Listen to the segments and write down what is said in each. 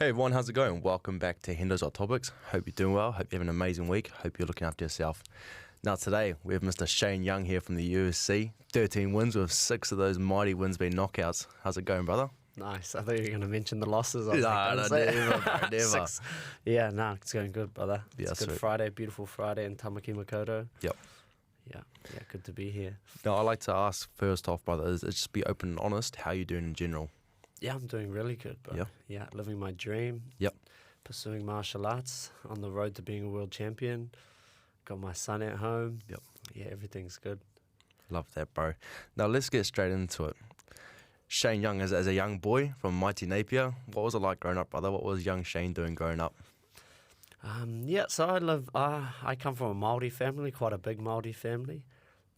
Hey everyone, how's it going? Welcome back to HendosHotTopics. Hope you're doing well. Hope you have an amazing week. Hope you're looking after yourself. Now today we have Mr. Shane Young here from the UFC. 13 wins with 6 of those mighty wins being knockouts. How's it going, brother? Nice. I thought you were going to mention the losses. No, never, bro, never. 6. Yeah, no, it's going good, brother. Yeah, it's a good sweet. Friday, beautiful Friday in Tamaki Makaurau. Yep. Yeah, good to be here. Now I'd like to ask first off, brother, is just be open and honest. How you doing in general? Yeah, I'm doing really good, bro. Yeah. Yeah, living my dream. Yep. Pursuing martial arts, on the road to being a world champion. Got my son at home. Yep. Yeah, everything's good. Love that, bro. Now let's get straight into it. Shane Young, as a young boy from mighty Napier, what was it like growing up, brother? What was young Shane doing growing up? So I come from a Māori family, quite a big Māori family.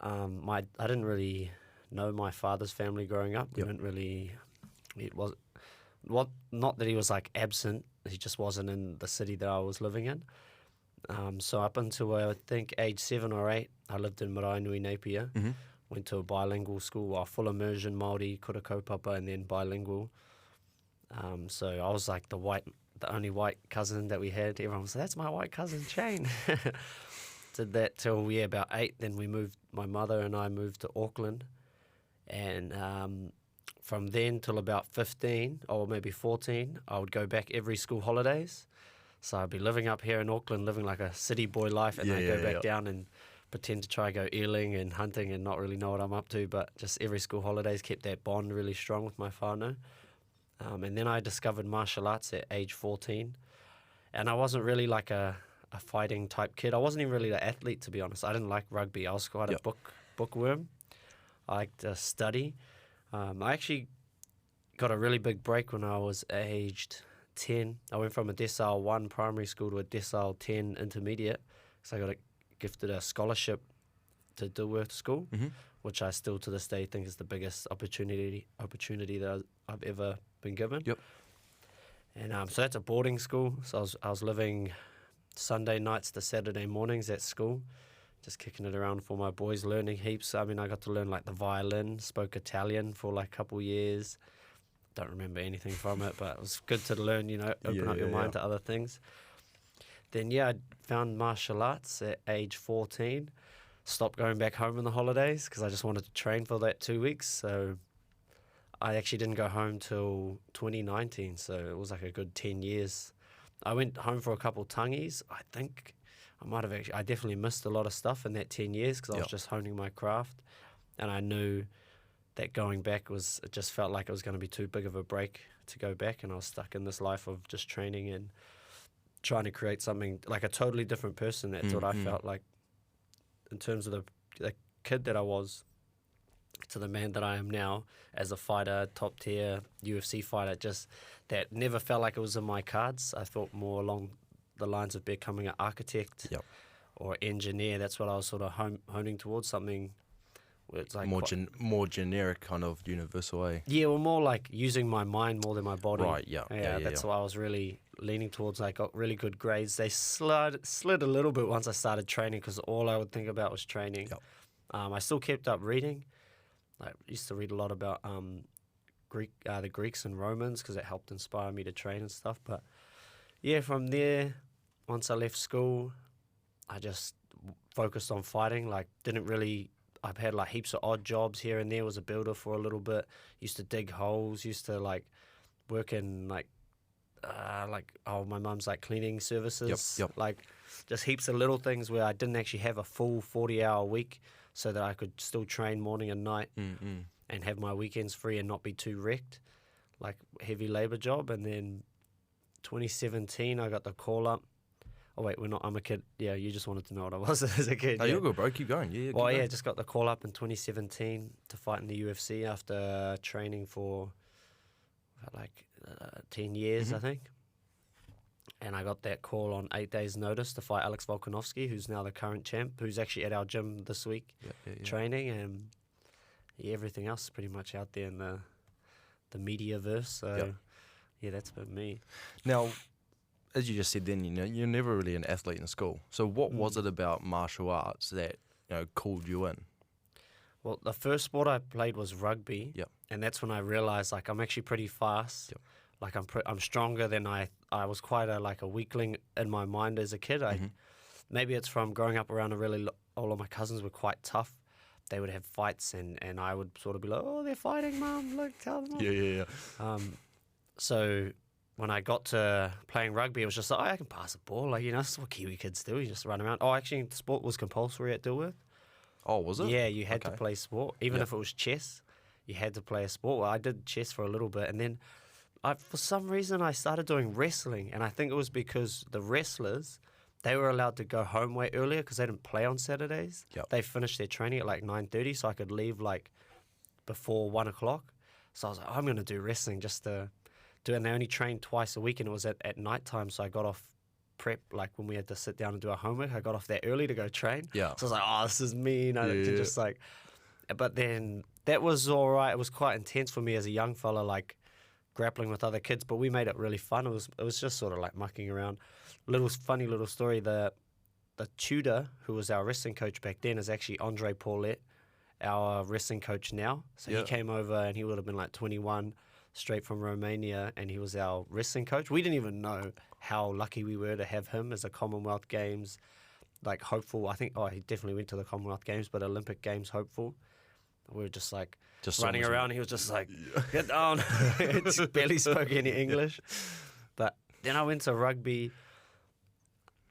I didn't really know my father's family growing up. We Yep. didn't really. Not that he was like absent. He just wasn't in the city that I was living in. So up until I think age 7 or 8, I lived in Maraenui, Napier. Mm-hmm. Went to a bilingual school, full immersion Māori, kura kaupapa, and then bilingual. So I was like the only white cousin that we had. Everyone was like, "That's my white cousin Shane." Did that till about 8. Then my mother and I moved to Auckland, and from then till about 15 or maybe 14, I would go back every school holidays. So I'd be living up here in Auckland, living like a city boy life, and then I'd go back down and pretend to try go eeling and hunting and not really know what I'm up to, but just every school holidays kept that bond really strong with my whānau. And then I discovered martial arts at age 14. And I wasn't really like a fighting type kid. I wasn't even really an athlete, to be honest. I didn't like rugby. I was quite a bookworm. I liked to study. I actually got a really big break when I was aged 10. I went from a Decile 1 primary school to a Decile 10 intermediate. So I got gifted a scholarship to Dilworth School, which I still to this day think is the biggest opportunity that I've ever been given. Yep. And so that's a boarding school. So I was living Sunday nights to Saturday mornings at school, just kicking it around for my boys, learning heaps. I mean, I got to learn like the violin, spoke Italian for like a couple years. Don't remember anything from it, but it was good to learn, open up your mind to other things. Then, I found martial arts at age 14. Stopped going back home in the holidays because I just wanted to train for that 2 weeks. So I actually didn't go home till 2019, so it was like a good 10 years. I went home for a couple tangis. I think I definitely missed a lot of stuff in that 10 years because I was just honing my craft. And I knew that going back it just felt like it was going to be too big of a break to go back. And I was stuck in this life of just training and trying to create something like a totally different person. That's what I felt like in terms of the kid that I was to the man that I am now as a fighter, top tier UFC fighter. Just that never felt like it was in my cards. I thought more along the lines of becoming an architect or engineer. That's what I was sort of honing towards, something where it's like more generic kind of universal way. Yeah, well, more like using my mind more than my body. Right, yeah. That's what I was really leaning towards. I got really good grades. They slid a little bit once I started training because all I would think about was training. Yep. I still kept up reading. I used to read a lot about the Greeks and Romans because it helped inspire me to train and stuff. But yeah, from there, once I left school, I just focused on fighting. I've had like heaps of odd jobs here and there. Was a builder for a little bit. Used to dig holes. Used to like work in my mum's like cleaning services. Yep. Like just heaps of little things where I didn't actually have a full 40-hour week, so that I could still train morning and night and have my weekends free and not be too wrecked, like heavy labour job. And then 2017, I got the call up. Oh, wait, I'm a kid. Yeah, you just wanted to know what I was as a kid. Oh, you're good, bro. Keep going. Yeah, just got the call up in 2017 to fight in the UFC after training for 10 years, I think. And I got that call on 8 days' notice to fight Alex Volkanovski, who's now the current champ, who's actually at our gym this week training. And everything else is pretty much out there in the media-verse. So, that's been me. Now, as you just said then, you're never really an athlete in school. So what was it about martial arts that, called you in? Well, the first sport I played was rugby. Yep. And that's when I realised, like, I'm actually pretty fast. Yep. like I'm stronger than I was quite a weakling in my mind as a kid. Maybe it's from growing up around all of my cousins were quite tough. They would have fights, and I would sort of be like, oh, they're fighting, Mum, look, tell them off. Yeah. So when I got to playing rugby, it was just like, oh, I can pass a ball. Like, that's what Kiwi kids do. You just run around. Oh, actually, sport was compulsory at Dilworth. Oh, was it? Yeah, you had to play sport. Even if it was chess, you had to play a sport. Well, I did chess for a little bit, and then for some reason I started doing wrestling, and I think it was because the wrestlers, they were allowed to go home way earlier because they didn't play on Saturdays. Yep. They finished their training at like 9:30, so I could leave like before 1 o'clock. So I was like, I'm going to do wrestling just to do it. And they only trained twice a week, and it was at night time, so I got off prep, like when we had to sit down and do our homework, I got off that early to go train. Yeah. So I was like, oh, this is me. Just like, but then that was all right. It was quite intense for me as a young fella, like grappling with other kids, but we made it really fun. It was just sort of like mucking around. Funny little story. The tutor who was our wrestling coach back then is actually Andre Paulette, our wrestling coach now. So he came over, and he would have been like 21, straight from Romania, and he was our wrestling coach. We didn't even know how lucky we were to have him as a Commonwealth Games, like hopeful. I think, he definitely went to the Commonwealth Games, but Olympic Games hopeful. We were just like running around. He was just like, get down. Just barely spoke any English. But then I went to rugby.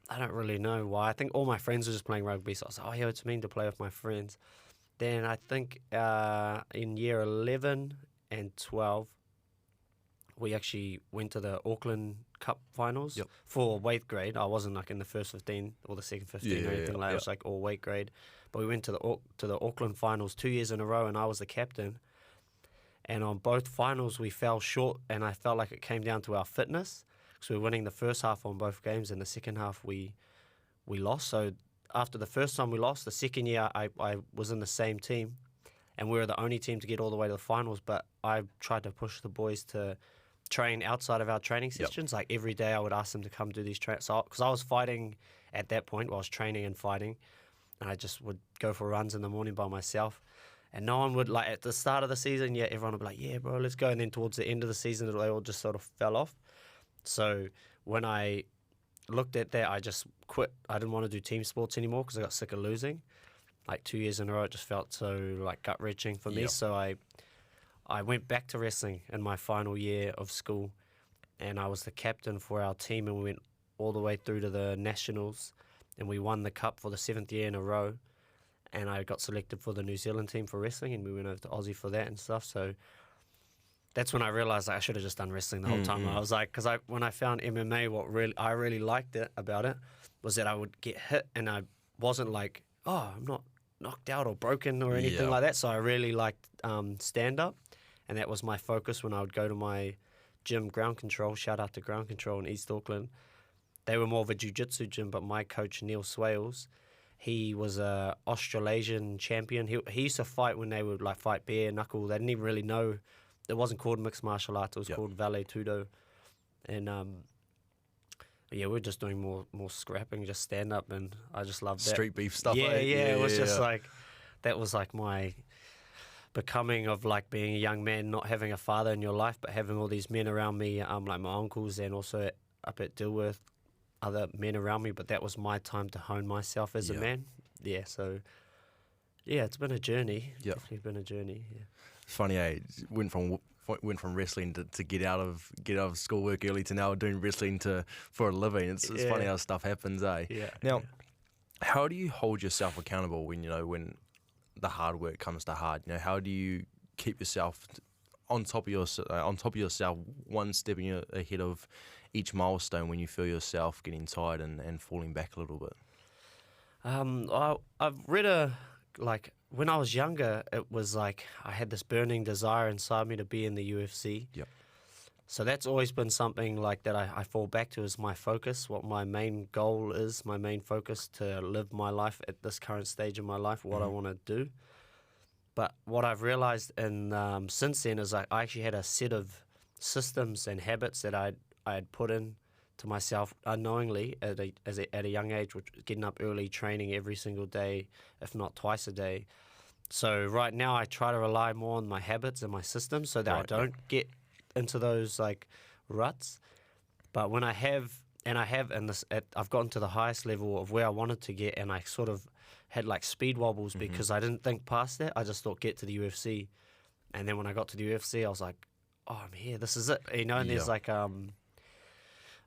I don't really know why. I think all my friends were just playing rugby. So I was like, it's mean to play with my friends. Then I think in year 11 and 12, we actually went to the Auckland Cup finals for weight grade. I wasn't like in the first 15 or the second 15 or anything like that. It was like all weight grade. But we went to the Auckland finals 2 years in a row, and I was the captain. And on both finals, we fell short, and I felt like it came down to our fitness. because we were winning the first half on both games, and the second half we lost. So after the first time we lost, the second year I was in the same team, and we were the only team to get all the way to the finals. But I tried to push the boys to train outside of our training sessions. Like every day I would ask them to come do these trains. So, because I was fighting at that point, I was training and fighting, and I just would go for runs in the morning by myself. And no one would, like, at the start of the season, everyone would be like, yeah, bro, let's go. And then towards the end of the season, they all just sort of fell off. So when I looked at that, I just quit. I didn't want to do team sports anymore because I got sick of losing. Like 2 years in a row, it just felt so, like, gut-wrenching for me. So I went back to wrestling in my final year of school, and I was the captain for our team, and we went all the way through to the nationals, and we won the cup for the 7th year in a row. And I got selected for the New Zealand team for wrestling, and we went over to Aussie for that and stuff. So that's when I realised I should have just done wrestling the whole time. I was like, because when I found MMA, I really liked it about it was that I would get hit, and I wasn't like, oh, I'm not knocked out or broken or anything like that. So I really liked stand-up, and that was my focus when I would go to my gym, Ground Control. Shout out to Ground Control in East Auckland. They were more of a jiu-jitsu gym, but my coach, Neil Swales, he was a Australasian champion. He used to fight when they would like fight bare knuckle. They didn't even really know. It wasn't called mixed martial arts. It was called Vale Tudo. And we were just doing more scrapping, just stand up, and I just loved that. Street beef stuff. Yeah, it was just like, that was like my becoming of like being a young man, not having a father in your life, but having all these men around me, like my uncles, and also up at Dilworth, other men around me. But that was my time to hone myself as a man. Yeah, so it's been a journey. Definitely been a journey. Yeah. It's funny, went from wrestling to get out of schoolwork early to now doing wrestling for a living. It's funny how stuff happens, eh? Yeah. Now, how do you hold yourself accountable when the hard work comes to hard? How do you keep yourself on top of yourself, one step ahead of each milestone when you feel yourself getting tired and falling back a little bit? I've read when I was younger, it was like I had this burning desire inside me to be in the UFC. Yep. So that's always been something like that I fall back to as my focus, what my main goal is, my main focus to live my life at this current stage of my life, what I want to do. But what I've realized since then is I actually had a set of systems and habits that I had put in to myself unknowingly at a young age, which was getting up early, training every single day, if not twice a day. So right now I try to rely more on my habits and my systems so that I don't get into those like ruts. But when I have, and I've gotten to the highest level of where I wanted to get, and I sort of had like speed wobbles because I didn't think past that. I just thought get to the UFC, and then when I got to the UFC, I was like, oh, I'm here. This is it, you know. And there's like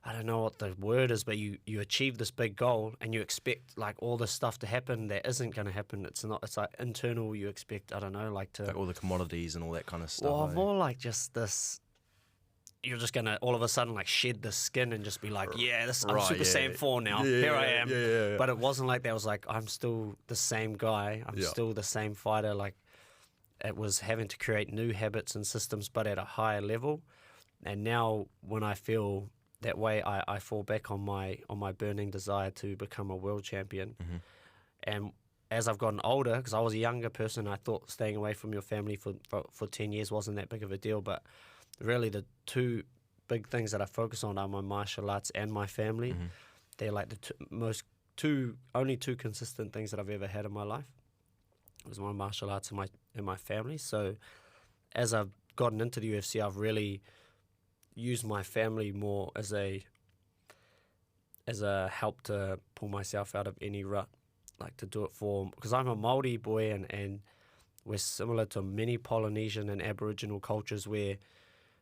I don't know what the word is, but you achieve this big goal and you expect like all this stuff to happen that isn't going to happen. It's not. It's like internal. You expect, I don't know, like to like all the commodities and all that kind of stuff. Well, more like just this. You're just gonna all of a sudden like shed the skin and just be like, yeah, this I'm Super Saiyan 4 now. Here I am. Yeah. But it wasn't like that. It was like I'm still the same guy. I'm still the same fighter. Like it was having to create new habits and systems, but at a higher level. And now when I feel that way, I fall back on my burning desire to become a world champion. And as I've gotten older, because I was a younger person, I thought staying away from your family for 10 years wasn't that big of a deal. But really, the two big things that I focus on are my martial arts and my family. They're like the only two consistent things that I've ever had in my life. It was my martial arts and my family. So as I've gotten into the UFC, I've really used my family more as a help to pull myself out of any rut, like to do it for, because I'm a Māori boy and we're similar to many Polynesian and Aboriginal cultures where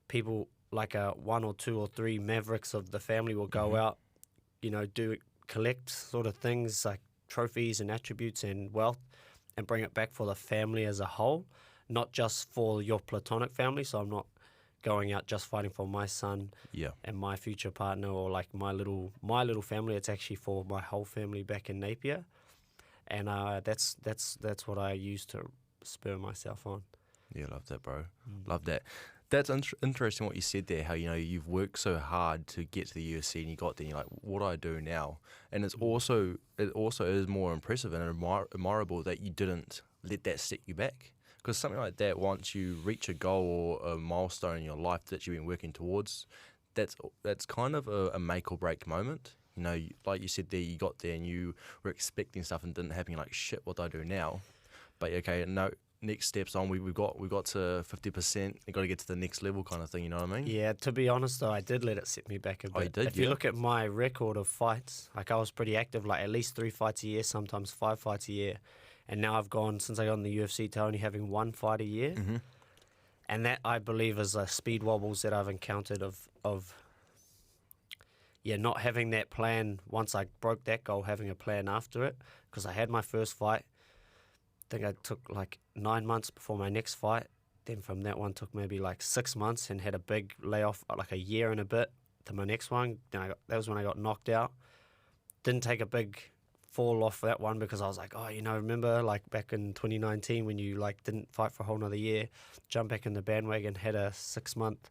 people like one or two or three mavericks of the family will go out, you know, collect sort of things like trophies and attributes and wealth and bring it back for the family as a whole, not just for your platonic family. So I'm not going out just fighting for my son and my future partner or like my little family. It's actually for my whole family back in Napier, and that's what I use to spur myself on. Yeah, love that, bro. Love that. That's interesting what you said there, how, you know, you've worked so hard to get to the UFC and you got there and you're like, what do I do now? And it also is more impressive and admirable that you didn't let that set you back. Because something like that, once you reach a goal or a milestone in your life that you've been working towards, that's kind of a make or break moment. You know, like you said there, you got there and you were expecting stuff and it didn't happen. You're like, shit, what do I do now? But okay, no, next steps on. We got to 50%. You got to get to the next level, kind of thing. You know what I mean? Yeah. To be honest, though, I did let it set me back a bit. Oh, you did? If you look at my record of fights, like I was pretty active, like at least 3 fights a year, sometimes 5 fights a year. And now I've gone, since I got in the UFC, to only having 1 fight a year. And that, I believe, is speed wobbles that I've encountered of not having that plan. Once I broke that goal, having a plan after it. Because I had my first fight. I think I took like 9 months before my next fight. Then from that one took maybe like 6 months and had a big layoff, like a year and a bit, to my next one. Then that was when I got knocked out. Didn't take a big fall off that one because I was like, oh, you know, remember like back in 2019 when you like didn't fight for a whole nother year, jump back in the bandwagon, had a 6-month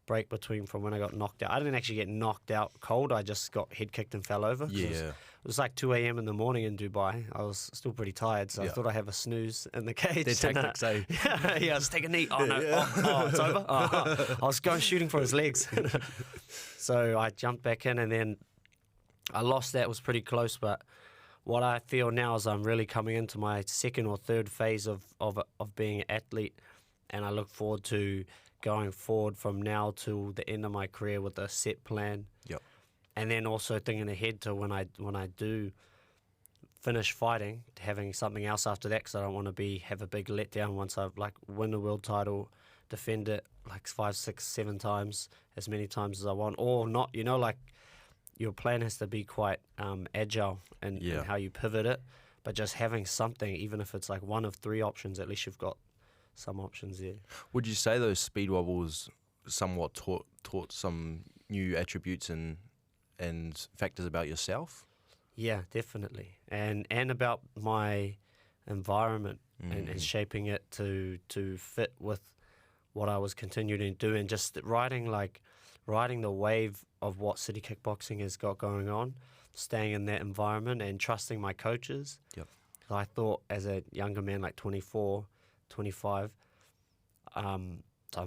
break between from when I got knocked out. I didn't actually get knocked out cold. I just got head kicked and fell over. Yeah. It was like 2 a.m. in the morning in Dubai. I was still pretty tired, so I thought I'd have a snooze in the cage. Their tactics, eh? Yeah, let's take a knee. Oh, no. It's over? I was going shooting for his legs. So I jumped back in and then I lost that. It was pretty close, but what I feel now is I'm really coming into my second or third phase of being an athlete, and I look forward to going forward from now till the end of my career with a set plan. Yep. And then also thinking ahead to when I do finish fighting, having something else after that, because I don't want to have a big letdown once I've like win the world title, defend it like 5, 6, 7 times, as many times as I want, or not. You know, like your plan has to be quite agile in how you pivot it. But just having something, even if it's like one of 3 options, at least you've got some options there. Would you say those speed wobbles somewhat taught some new attributes and factors about yourself? Yeah, definitely. And about my environment and shaping it to fit with what I was continuing to do, and just riding the wave of what city kickboxing has got going on, staying in that environment and trusting my coaches. Yep. I thought as a younger man, like 24, 25, I'm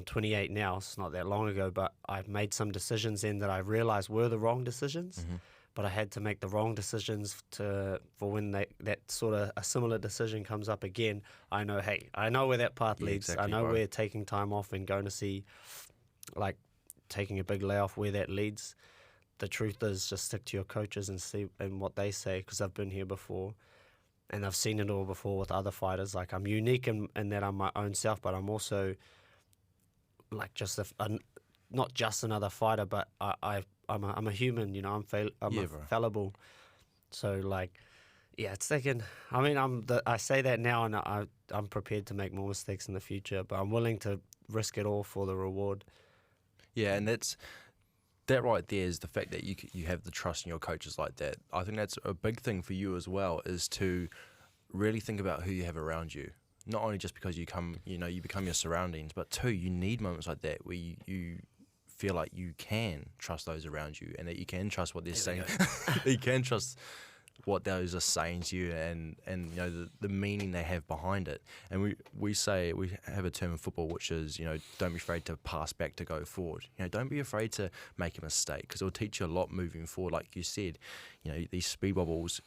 28 now, so it's not that long ago, but I've made some decisions then that I realized were the wrong decisions. But I had to make the wrong decisions for when that sort of a similar decision comes up again. I know, hey, I know where that path leads. Exactly, I know bro. where taking time off and going to see, like, taking a big layoff, where that leads. The truth is, just stick to your coaches and see and what they say, because I've been here before and I've seen it all before with other fighters. Like, I'm unique in that I'm my own self, but I'm also like just not just another fighter, but I'm a human, you know. I'm fallible. So like, yeah, it's taken. I mean, I say that now, and I'm prepared to make more mistakes in the future, but I'm willing to risk it all for the reward. Yeah, and that right there is the fact that you have the trust in your coaches like that. I think that's a big thing for you as well, is to really think about who you have around you. Not only just because you become your surroundings, but too, you need moments like that where you feel like you can trust those around you, and that you can trust what they're saying. You can trust what those are saying to you, and you know the meaning they have behind it. And we have a term in football which is, you know, don't be afraid to pass back to go forward. You know, don't be afraid to make a mistake, because it'll teach you a lot moving forward. Like you said, you know, these speed bubbles,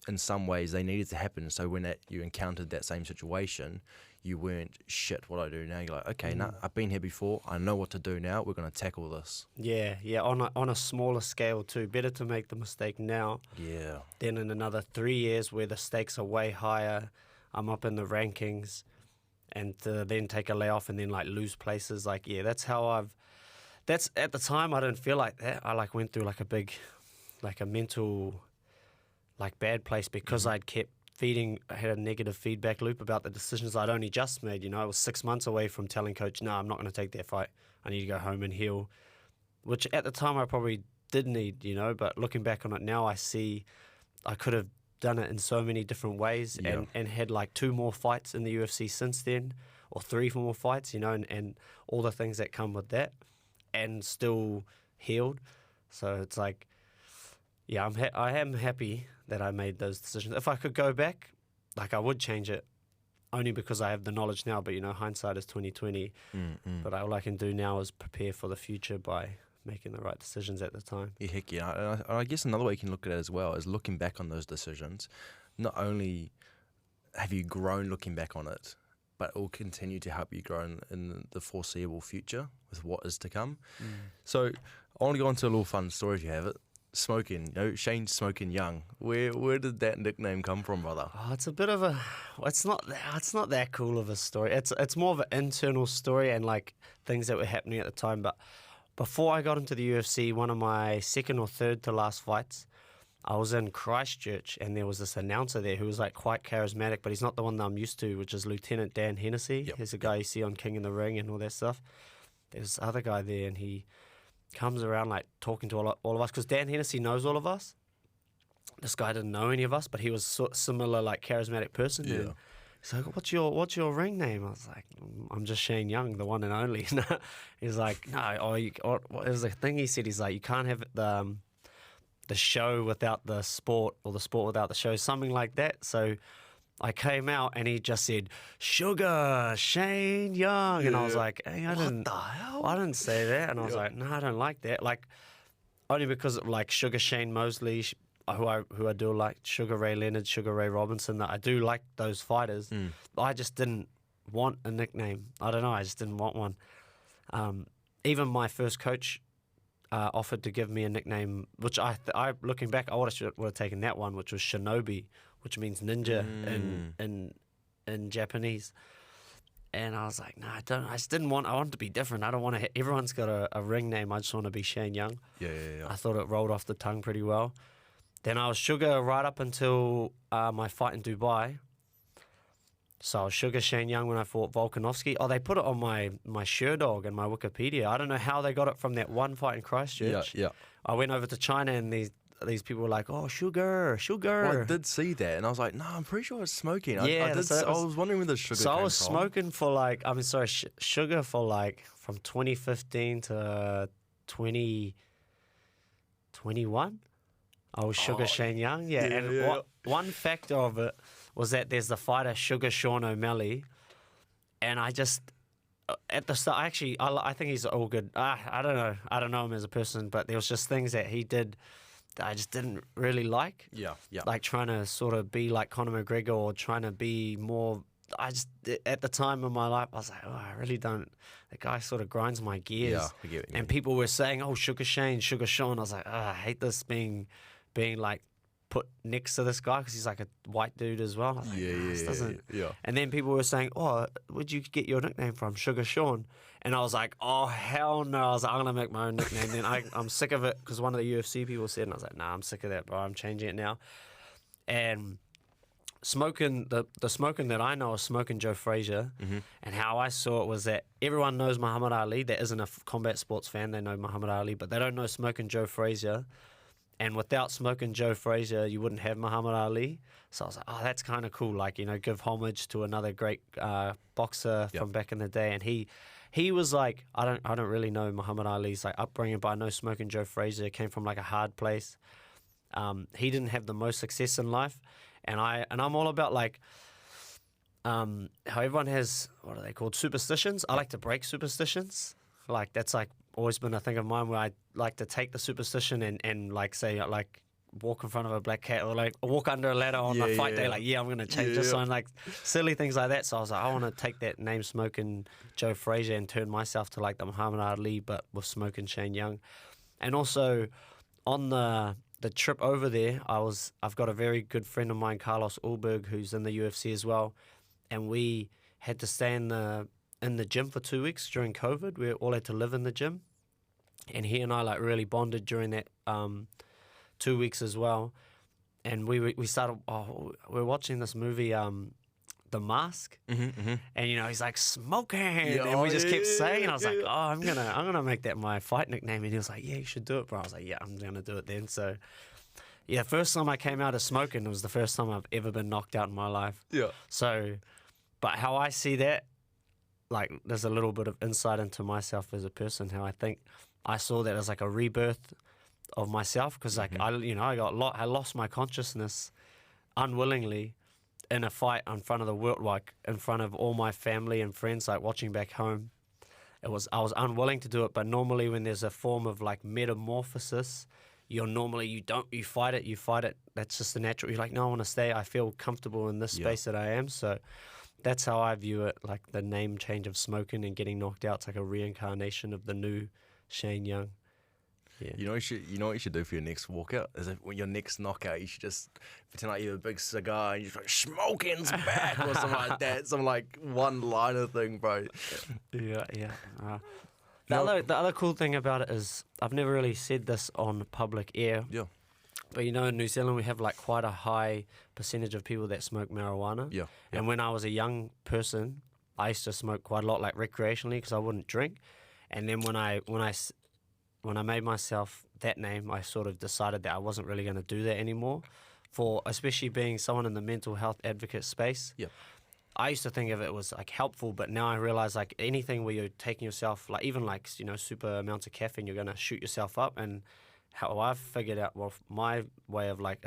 in some ways they needed to happen, so when you encountered that same situation, you weren't, shit, what do I do now? You're like, okay, nah, I've been here before, I know what to do now, we're going to tackle this. Yeah, on a smaller scale too. Better to make the mistake now than in another 3 years where the stakes are way higher, I'm up in the rankings, and to then take a layoff and then like lose places. Like, yeah, that's at the time I didn't feel like that. I like went through like a mental like bad place, because I'd kept I had a negative feedback loop about the decisions I'd only just made. You know, I was 6 months away from telling coach, no, I'm not going to take that fight. I need to go home and heal, which at the time I probably did need, you know, but looking back on it now, I see I could have done it in so many different ways, and had like 2 more fights in the UFC since then, or 3 more fights, you know, and all the things that come with that, and still healed. So it's like, yeah, I am happy that I made those decisions. If I could go back, like, I would change it, only because I have the knowledge now. But, you know, hindsight is 20/20. But all I can do now is prepare for the future by making the right decisions at the time. Yeah, heck yeah. And I guess another way you can look at it as well is looking back on those decisions. Not only have you grown looking back on it, but it will continue to help you grow in the foreseeable future with what is to come. So I want to go into a little fun story if you have it. Smokin, you know, Shane Smokin Young. Where did that nickname come from, brother? Oh, it's a bit of a. It's not that cool of a story. It's more of an internal story and like things that were happening at the time. But before I got into the UFC, one of my second or third to last fights, I was in Christchurch, and there was this announcer there who was like quite charismatic, but he's not the one that I'm used to, which is Lieutenant Dan Hennessy. He's a guy you see on King in the Ring and all that stuff. There's this other guy there, and he comes around like talking to all of us, because Dan Hennessy knows all of us. This guy didn't know any of us, but he was similar, like charismatic person. Yeah. And he's like, what's your ring name? I was like, I'm just Shane Young, the one and only. He's like, no, what was the thing he said? He's like, you can't have the show without the sport, or the sport without the show, something like that. So I came out and he just said, Sugar, Shane Young. And I was like, hey, I didn't say that. And I was like, no, I don't like that. Like, only because of like Sugar Shane Mosley, who I do like, Sugar Ray Leonard, Sugar Ray Robinson, that I do like those fighters. I just didn't want a nickname. I don't know, I just didn't want one. Even my first coach offered to give me a nickname, which I looking back, I would have taken that one, which was Shinobi, which means ninja in Japanese. And I was like, no, I just didn't want. I want to be different. I don't want to. Everyone's got a ring name. I just want to be Shane Young. Yeah. I thought it rolled off the tongue pretty well. Then I was Sugar right up until my fight in Dubai. So I was Sugar Shane Young when I fought Volkanovski. Oh, they put it on my Sherdog and my Wikipedia. I don't know how they got it from that one fight in Christchurch. Yeah. I went over to China, and these people were like, oh, Sugar. Well, I did see that, and I was like, no, I'm pretty sure it's smoking. I was wondering where the sugar came from. So I was smoking for like, Sugar for like from 2015 to 2021. I was Sugar Shane Young, one factor of it was that there's the fighter Sugar Sean O'Malley, and I just at the start, actually, I think he's all good. I don't know him as a person, but there was just things that he did that I just didn't really like. Yeah. Like trying to sort of be like Conor McGregor, or trying to be more at the time in my life, I was like, oh, I really don't. The guy sort of grinds my gears. Yeah, I get what you mean. And people were saying, oh, Sugar Shane, Sugar Sean. I was like, oh, I hate this being like put next to this guy because he's like a white dude as well. I was like, this doesn't. Yeah. And then people were saying, oh, where'd you get your nickname from, Sugar Sean? And I was like, oh, hell no. I was like, I'm going to make my own nickname. Then I'm sick of it because one of the UFC people said, and I was like, nah, I'm sick of that, bro. I'm changing it now. And Smokin, the Smokin that I know is Smokin Joe Frazier. And how I saw it was that everyone knows Muhammad Ali. That isn't a combat sports fan. They know Muhammad Ali, but they don't know Smokin Joe Frazier. And without Smokin Joe Frazier, you wouldn't have Muhammad Ali. So I was like, oh, that's kind of cool. Like, you know, give homage to another great boxer from back in the day. And he was like, I don't really know Muhammad Ali's like upbringing, but I know Smokin Joe Frazier came from like a hard place. He didn't have the most success in life, and I'm all about like how everyone has, what are they called, superstitions. I like to break superstitions. Like that's like always been a thing of mine where I like to take the superstition and like say like walk in front of a black cat or like walk under a ladder on my fight day. Like I'm gonna change this one, like silly things like that. So I was like, I want to take that name Smokin Joe Frazier and turn myself to like the Muhammad Ali, but with Smokin Shane Young. And also on the trip over there, I've got a very good friend of mine, Carlos Ulberg, who's in the UFC as well, and we had to stay in the gym for 2 weeks during COVID. We all had to live in the gym, and he and I like really bonded during that 2 weeks as well. And we started. We were watching this movie, The Mask, and you know he's like smoking, and we just kept saying. I was like, oh, I'm gonna make that my fight nickname, and he was like, yeah, you should do it, bro. I was like, yeah, I'm gonna do it then. So, yeah, first time I came out of smoking, it was the first time I've ever been knocked out in my life. Yeah. So, but how I see that, like, there's a little bit of insight into myself as a person. How I think I saw that as like a rebirth of myself, because like I lost my consciousness unwillingly in a fight in front of the world, like in front of all my family and friends, like watching back home. I was unwilling to do it, but normally when there's a form of like metamorphosis, you fight it. That's just the natural. You're like, no, I want to stay. I feel comfortable in this space that I am. So that's how I view it. Like the name change of Smokin and getting knocked out, it's like a reincarnation of the new Shane Young. Yeah. You know what you should do for your next walkout? Is when your next knockout, you should just pretend like you have a big cigar and you're like, Smokin's back or something like that. Some like one-liner thing, bro. Yeah. The other cool thing about it is I've never really said this on public air. Yeah. But you know, in New Zealand we have like quite a high percentage of people that smoke marijuana. Yeah. And when I was a young person, I used to smoke quite a lot, like recreationally, because I wouldn't drink. And then when I made myself that name, I sort of decided that I wasn't really going to do that anymore. Especially being someone in the mental health advocate space. Yeah. I used to think of it was like helpful, but now I realize like anything where you're taking yourself, like even like, you know, super amounts of caffeine, you're going to shoot yourself up. And how I've figured out, well, my way of like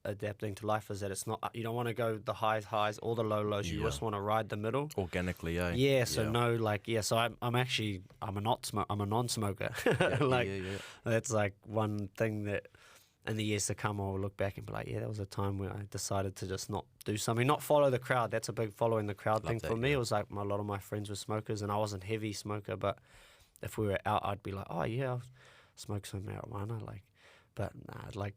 adapting to life is that it's not, you don't want to go the highs or the lows. You just want to ride the middle organically. So I'm a non-smoker. That's like one thing that in the years to come I'll look back and be like, yeah, that was a time where I decided to just not do something, not follow the crowd. That's a big following the crowd thing for me. It was like a lot of my friends were smokers and I wasn't a heavy smoker, but if we were out I'd be like, oh yeah, I'll smoke some marijuana, like, but nah, like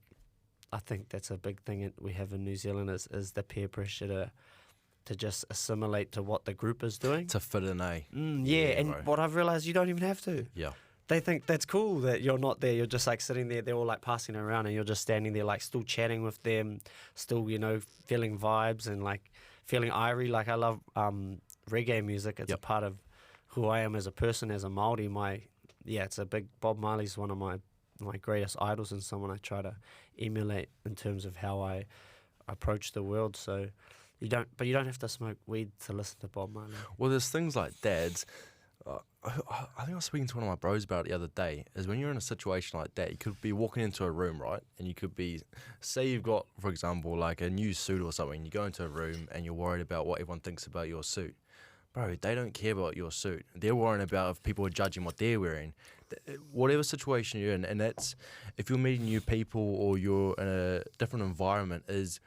I think that's a big thing that we have in New Zealand is the peer pressure to just assimilate to what the group is doing. To fit in, and bro. What I've realized, you don't even have to. Yeah. They think that's cool that you're not there. You're just like sitting there. They're all like passing around and you're just standing there like still chatting with them, still, you know, feeling vibes and like feeling irie. Like I love reggae music. It's a part of who I am as a person, as a Māori. It's a big, Bob Marley's one of my greatest idols and someone I try to emulate in terms of how I approach the world. So you don't have to smoke weed to listen to Bob Marley. Well, there's things like dads. I think I was speaking to one of my bros about it the other day, is when you're in a situation like that, you could be walking into a room, right? And you could be, say you've got, for example, like a new suit or something. You go into a room and you're worried about what everyone thinks about your suit. Bro, they don't care about your suit. They're worrying about if people are judging what they're wearing. Whatever situation you're in, and that's, if you're meeting new people or you're in a different environment, is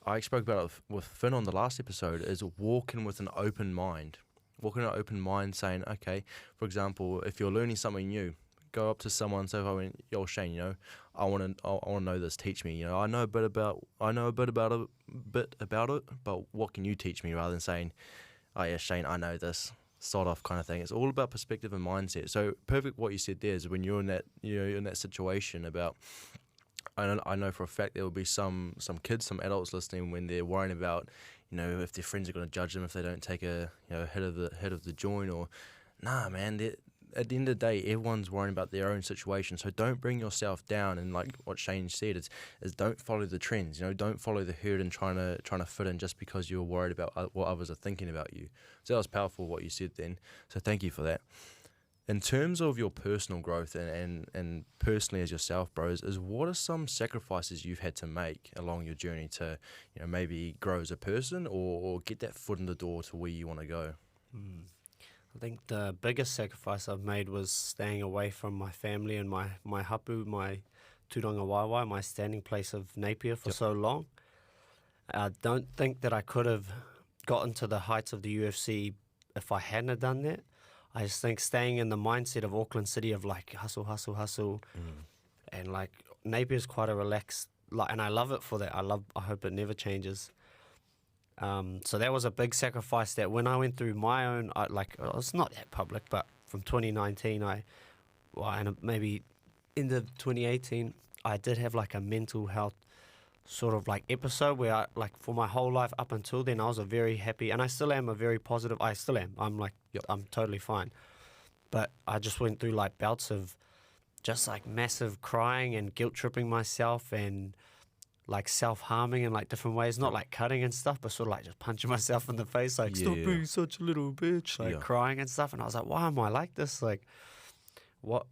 I spoke about it with Finn on the last episode, is walking with an open mind. Walking with an open mind saying, okay, for example, if you're learning something new, go up to someone, say, yo, Shane, I want to know this, teach me. I know a bit about it, but what can you teach me, rather than saying, oh yeah, Shane, I know this, sort of kind of thing. It's all about perspective and mindset. So perfect what you said there is when you're in that, you're in that situation about, I know for a fact there will be some kids, some adults listening when they're worrying about, if their friends are going to judge them if they don't take a hit of the joint, or nah, man. At the end of the day, everyone's worrying about their own situation. So don't bring yourself down. And like what Shane said, is don't follow the trends. Don't follow the herd and trying to fit in just because you're worried about what others are thinking about you. So that was powerful what you said then. So thank you for that. In terms of your personal growth and personally as yourself, bros, is what are some sacrifices you've had to make along your journey to, maybe grow as a person or get that foot in the door to where you want to go? I think the biggest sacrifice I've made was staying away from my family and my hapu, my Turanga Waiwai, my standing place of Napier for so long. I don't think that I could have gotten to the heights of the UFC if I hadn't have done that. I just think staying in the mindset of Auckland City of like hustle, and like Napier's quite a relaxed, and I love it for that. I hope it never changes. So that was a big sacrifice that when I went through my own, it's not that public, but from 2019, and maybe end of 2018, I did have like a mental health sort of like episode where I, like for my whole life up until then, I was a very happy, and I still am I'm like, I'm totally fine. But I just went through like bouts of just like massive crying and guilt tripping myself and like self-harming in like different ways, not like cutting and stuff, but sort of like just punching myself in the face, like stop being such a little bitch, like crying and stuff. And I was like, why am I like this? Like, what,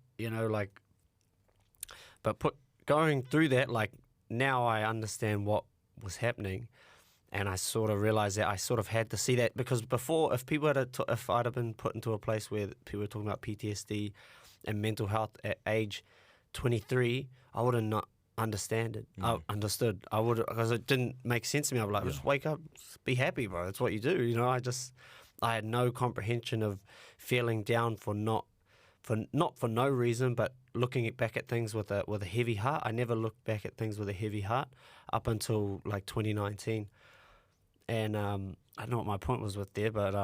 but going through that, like now I understand what was happening. And I sort of realized that I sort of had to see that, because before, if I'd have been put into a place where people were talking about PTSD and mental health at age 23, I would have not understood. I would, because it didn't make sense to me. I was like, just wake up, be happy, bro. That's what you do. I had no comprehension of feeling down for not for no reason, but looking back at things with a heavy heart. I never looked back at things with a heavy heart up until like 2019. And I don't know what my point was with there, but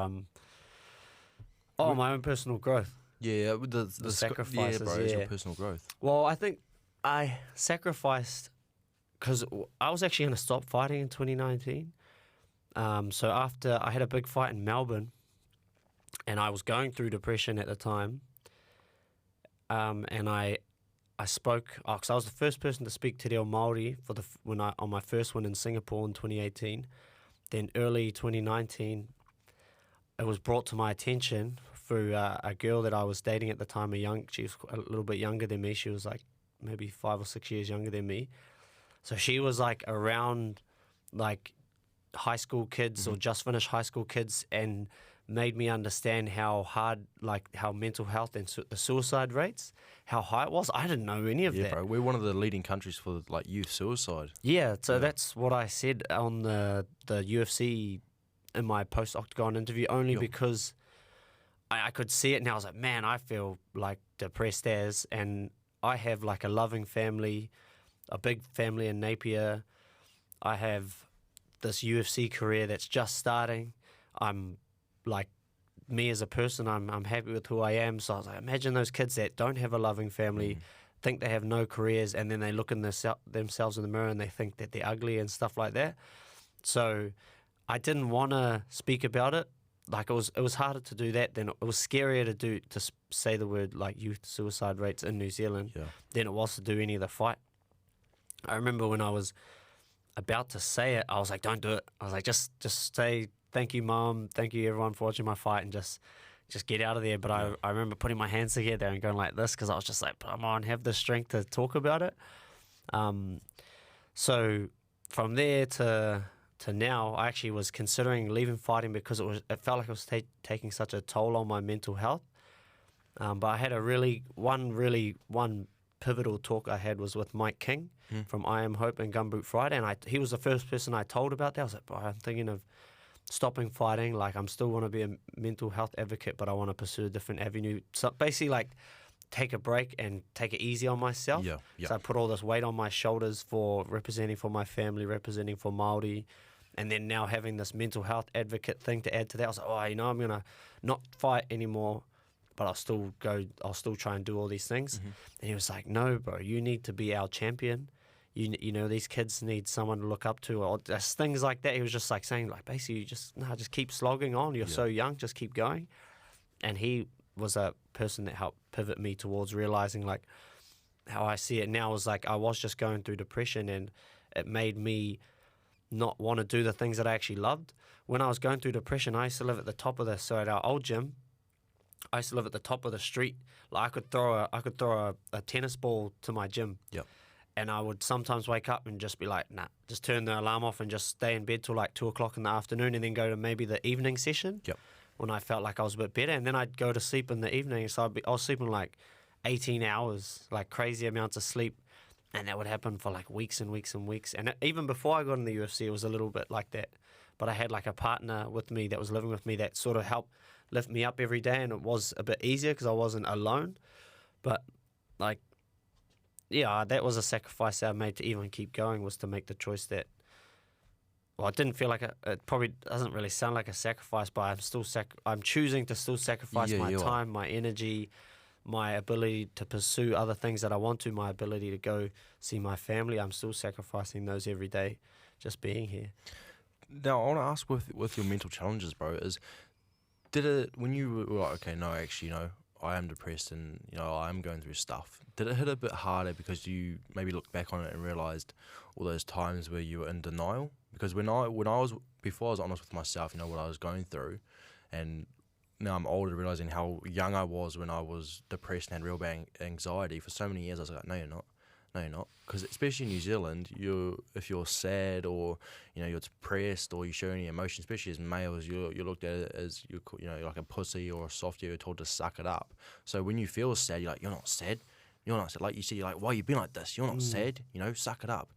my own personal growth. Yeah, the sacrifices. Is your personal growth. Well, I think I sacrificed because I was actually going to stop fighting in 2019. So after I had a big fight in Melbourne, and I was going through depression at the time, and I spoke, because I was the first person to speak Te Reo Māori on my first one in Singapore in 2018. Then early 2019, it was brought to my attention through a girl that I was dating at the time. She was a little bit younger than me. She was like maybe 5 or 6 years younger than me. So she was like around like high school kids or just finished high school kids, and made me understand how hard, like how mental health and the suicide rates, how high it was. I didn't know any of that. Yeah, bro. We're one of the leading countries for like youth suicide. Yeah, so that's what I said on the UFC in my post-Octagon interview, only because I could see it, and I was like, man, I feel like depressed and I have like a loving family, a big family in Napier. I have this UFC career that's just starting. I'm like, me as a person, I'm happy with who I am. So I was like, imagine those kids that don't have a loving family, think they have no careers, and then they look in themselves in the mirror and they think that they're ugly and stuff like that. So I didn't want to speak about it. Like it was harder to do that than it was scarier to say the word like youth suicide rates in New Zealand than it was to do any of the fight. I remember when I was about to say it, I was like, don't do it. I was like, just say thank you, Mom, thank you everyone for watching my fight, and just get out of there. But I remember putting my hands together and going like this, because I was just like, come on, have the strength to talk about it. So from there to now, I actually was considering leaving fighting because it felt like it was taking such a toll on my mental health. But I had one pivotal talk I had was with Mike King from I Am Hope and Gumboot Friday, and he was the first person I told about that. I was like, bro, I'm thinking of stopping fighting. Like, I'm still want to be a mental health advocate, but I want to pursue a different avenue. So basically, like, take a break and take it easy on myself. Yeah. So I put all this weight on my shoulders for representing for my family, representing for Māori, and then now having this mental health advocate thing to add to that. I was like, oh, you know, I'm going to not fight anymore, but I'll still try and do all these things. And he was like, no, bro, you need to be our champion. You know, these kids need someone to look up to, or just things like that. He was just like saying, like, basically, just keep slogging on. You're so young, just keep going. And he was a person that helped pivot me towards realizing, like, how I see it now is like I was just going through depression, and it made me not want to do the things that I actually loved. When I was going through depression, I used to live at the top of so at our old gym, I used to live at the top of the street. Like, I could throw a tennis ball to my gym. Yep. And I would sometimes wake up and just be like, nah, just turn the alarm off and just stay in bed till like 2 o'clock in the afternoon, and then go to maybe the evening session. Yep. When I felt like I was a bit better. And then I'd go to sleep in the evening. So I was sleeping like 18 hours, like crazy amounts of sleep. And that would happen for like weeks and weeks and weeks. And even before I got in the UFC, it was a little bit like that. But I had like a partner with me that was living with me that sort of helped lift me up every day. And it was a bit easier because I wasn't alone. But like, yeah, that was a sacrifice that I made to even keep going, was to make the choice that, well, it didn't feel like it probably doesn't really sound like a sacrifice, but I'm choosing to still sacrifice my time, my energy, my ability to pursue other things that I want to, my ability to go see my family. I'm still sacrificing those every day, just being here. Now, I want to ask with your mental challenges, bro, did it, when you were like, okay, no, actually, I am depressed and, I am going through stuff, did it hit a bit harder because you maybe looked back on it and realised all those times where you were in denial? Because before I was honest with myself, what I was going through, and now I'm older, realising how young I was when I was depressed and had real bad anxiety for so many years. I was like, no, you're not. No, you're not. Because especially in New Zealand, if you're sad or you're depressed or you show any emotion, especially as males, you're looked at as like a pussy or a softie. You're told to suck it up. So when you feel sad, you're like, you're not sad. You're not sad. Like you see, you're like, why you been like this? You're not sad. Suck it up.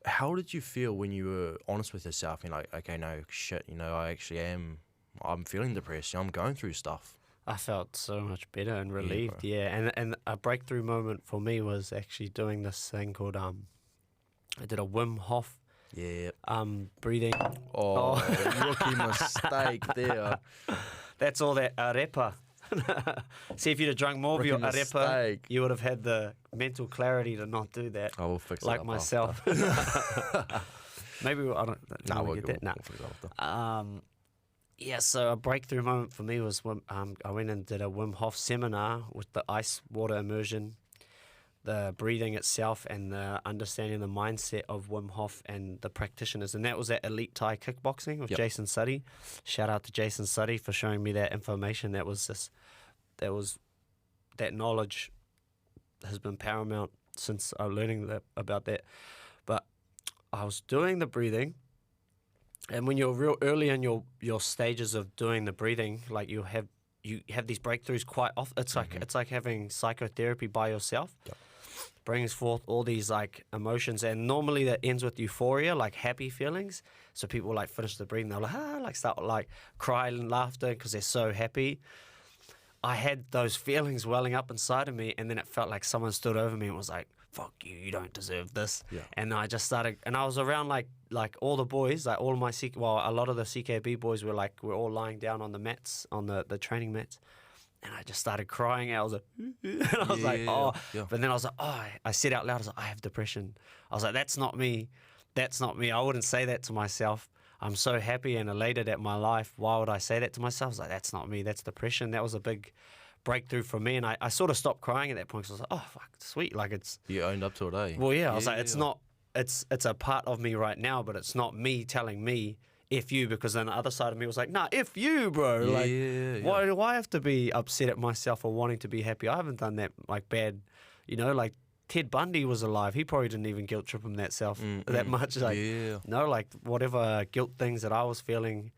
How did you feel when you were honest with yourself and like, okay, no, shit, I actually I'm feeling depressed. I'm going through stuff. I felt so much better and relieved, And a breakthrough moment for me was actually doing this thing called I did a Wim Hof breathing. Oh, rookie mistake there. That's all that arepa. See, if you'd have drunk more of your arepa, you would have had the mental clarity to not do that. I will fix it like up myself. Maybe I don't. No, we'll get that. We'll fix it after. So a breakthrough moment for me was when I went and did a Wim Hof seminar with the ice water immersion, the breathing itself, and the understanding the mindset of Wim Hof and the practitioners. And that was at Elite Thai Kickboxing with Jason Suddy. Shout out to Jason Suddy for showing me that information. That knowledge has been paramount since learning about that. But I was doing the breathing. And when you're real early in your stages of doing the breathing, like you have these breakthroughs quite often. It's like having psychotherapy by yourself. Yep. Brings forth all these like emotions, and normally that ends with euphoria, like happy feelings. So people like finish the breathing, they're like start like crying and laughter because they're so happy. I had those feelings welling up inside of me, and then it felt like someone stood over me and was like, fuck you, you don't deserve this. Yeah. And I just started, and I was around like all the boys, like all of my, a lot of the CKB boys were all lying down on the mats, on the training mats. And I just started crying. I was like, and I was like, oh. Yeah. But then I was like, oh, I said out loud, I was like, I have depression. I was like, that's not me. That's not me. I wouldn't say that to myself. I'm so happy and elated at my life. Why would I say that to myself? I was like, that's not me. That's depression. That was a big breakthrough for me. And I sort of stopped crying at that point because I was like, oh, fuck, sweet. Like it's... You owned up to it, eh? Well, yeah. I was like, it's not... It's a part of me right now, but it's not me telling me, F you, because then the other side of me was like, nah, F you, bro. Why do I have to be upset at myself or wanting to be happy? I haven't done that like bad, like Ted Bundy was alive. He probably didn't even guilt trip him that much. Like whatever guilt things that I was feeling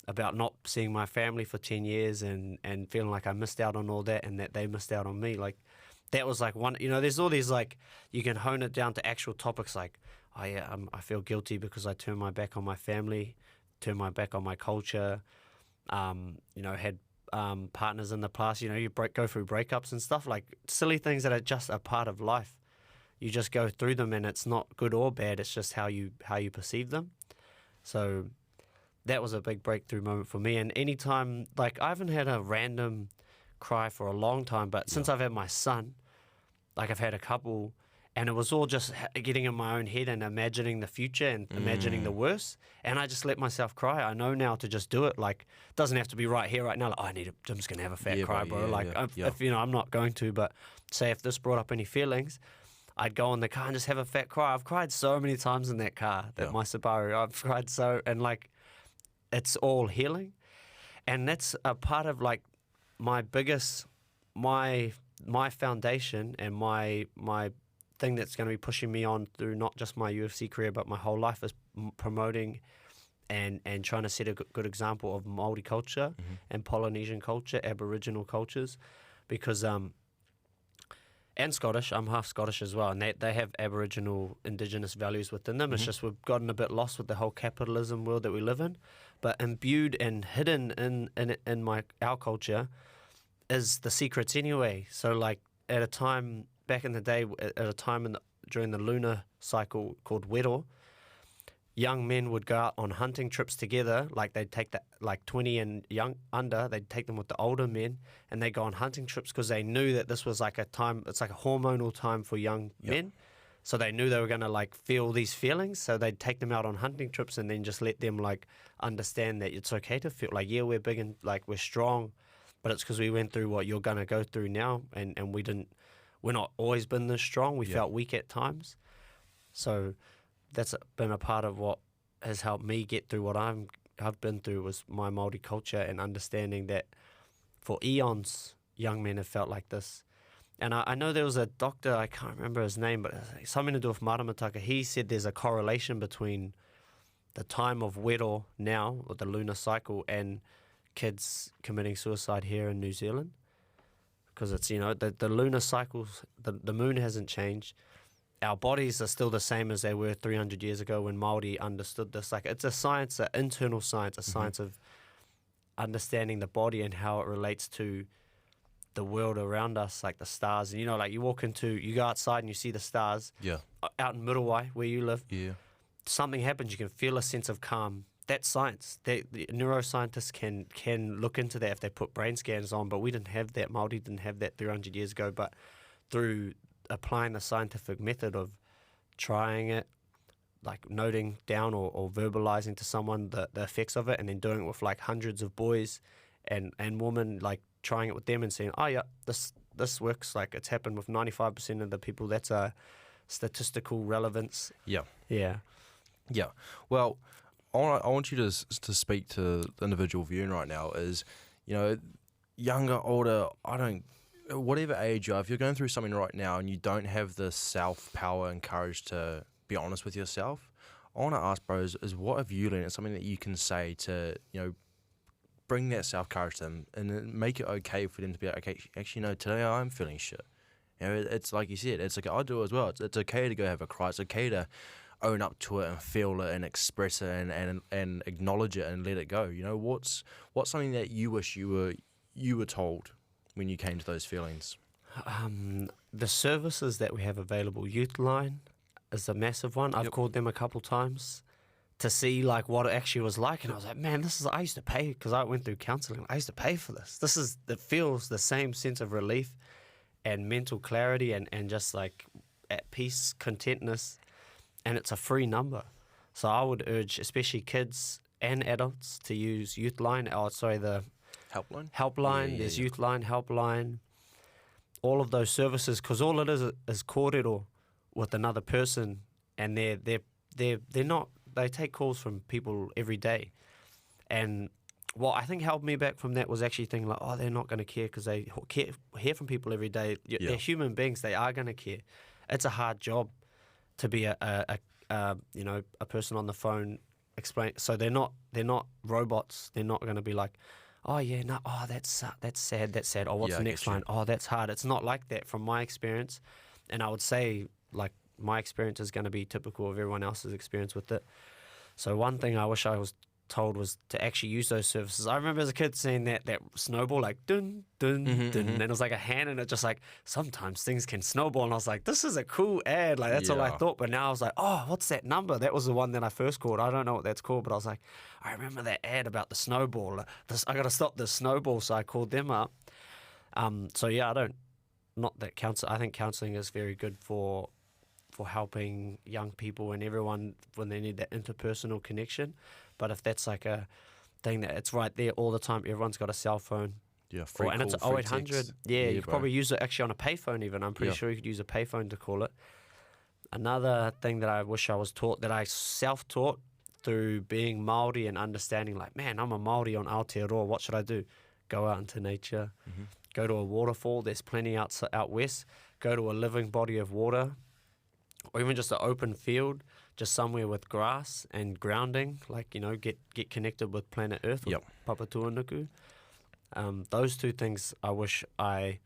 about not seeing my family for 10 years and feeling like I missed out on all that and that they missed out on me. Like that was like one, there's all these like, you can hone it down to actual topics like, oh yeah, I feel guilty because I turned my back on my family, turned my back on my culture, had partners in the past, you go through breakups and stuff, like silly things that are just a part of life. You just go through them and it's not good or bad, it's just how you perceive them. So that was a big breakthrough moment for me. And anytime, like I haven't had a random cry for a long time, but since I've had my son, like I've had a couple, and it was all just getting in my own head and imagining the future and imagining the worst. And I just let myself cry. I know now to just do it. Like, it doesn't have to be right here, right now. Like, I'm just going to have a fat cry, bro. If I'm not going to, but say if this brought up any feelings, I'd go in the car and just have a fat cry. I've cried so many times in that car, my Subaru. I've cried and like, it's all healing. And that's a part of like my biggest, my foundation and my thing that's going to be pushing me on through not just my UFC career, but my whole life is promoting and trying to set a good example of Māori culture and Polynesian culture, Aboriginal cultures, because and Scottish, I'm half Scottish as well, and they have Aboriginal Indigenous values within them. It's just we've gotten a bit lost with the whole capitalism world that we live in, but imbued and hidden in our culture is the secrets anyway. So like at a time back in the day, at a time during the lunar cycle called Wero, young men would go out on hunting trips together. Like they'd take like 20 and young under, they'd take them with the older men, and they go on hunting trips because they knew that this was like a time. It's like a hormonal time for young men. So they knew they were going to like feel these feelings. So they'd take them out on hunting trips and then just let them like understand that it's okay to feel like, yeah, we're big and like we're strong, but it's because we went through what you're going to go through now, and we're not always been this strong. We felt weak at times. So that's been a part of what has helped me get through what I've been through, was my Māori culture and understanding that for eons, young men have felt like this. And I know there was a doctor, I can't remember his name, but something to do with maramataka. He said there's a correlation between the time of Wero now, or the lunar cycle, and kids committing suicide here in New Zealand. Because it's, the lunar cycles, the moon hasn't changed. Our bodies are still the same as they were 300 years ago when Māori understood this. Like, it's a science, an internal science, a science of understanding the body and how it relates to the world around us, like the stars. And, like you go outside and you see the stars. Yeah. Out in Middlewai, where you live. Yeah. Something happens, you can feel a sense of calm. That's science. The neuroscientists can look into that if they put brain scans on, but we didn't have that. Māori didn't have that 300 years ago, but through applying the scientific method of trying it, like noting down or verbalizing to someone the effects of it, and then doing it with like hundreds of boys and women, like trying it with them and saying, oh yeah, this works. Like, it's happened with 95% of the people. That's a statistical relevance. Yeah. Well, I want you to speak to the individual viewing right now is, younger, older, whatever age you are, if you're going through something right now and you don't have the self-power and courage to be honest with yourself, I want to ask, bro, is what have you learned? It's something that you can say to, bring that self-courage to them and make it okay for them to be like, okay, actually, no, today I'm feeling shit. It's like you said, it's okay, I do it as well. It's okay to go have a cry. It's okay to own up to it and feel it and express it and acknowledge it and let it go. What's something that you wish you were told when you came to those feelings? The services that we have available, Youthline is a massive one. I've called them a couple times to see like what it actually was like, and I was like, man, I used to pay, because I went through counselling. I used to pay for this. It feels the same sense of relief and mental clarity and just like at peace, contentness, and it's a free number. So I would urge, especially kids and adults, to use Youthline. The Helpline. There's Youthline, Helpline, all of those services, because all it is kōrero with another person, and they're not. They take calls from people every day, and what I think held me back from that was actually thinking like, oh, they're not going to care because they hear from people every day. They're human beings. They are going to care. It's a hard job to be a person on the phone. Explain. So they're not robots. They're not going to be like, oh yeah, no, oh that's sad, that's sad. Oh, what's Yeah, the I next get you. line? Oh, that's hard. It's not like that from my experience, and I would say like my experience is going to be typical of everyone else's experience with it. So one thing I wish I was told was to actually use those services. I remember as a kid seeing that snowball like dun dun dun, and it was like a hand, and it just like sometimes things can snowball, and I was like, this is a cool ad, like that's all I Yeah. thought. But now I was like, oh, what's that number? That was the one that I first called. I don't know what that's called, but I was like, I remember that ad about the snowball. I got to stop the snowball, so I called them up. So yeah, not that counsel. I think counseling is very good for helping young people and everyone when they need that interpersonal connection. But if that's like a thing that it's right there all the time, everyone's got a cell phone. Yeah, free And call, it's free 0800. text. Yeah, you could bro. probably use it actually on a payphone even. I'm pretty sure you could use a payphone to call it. Another thing that I wish I was taught, that I self-taught through being Māori and understanding, like, man, I'm a Māori on Aotearoa, what should I do? Go out into nature, go to a waterfall, there's plenty out west, go to a living body of water, or even just an open field, just somewhere with grass and grounding, like, you know, get connected with planet Earth, with Papa Tuanuku. Those two things I wish I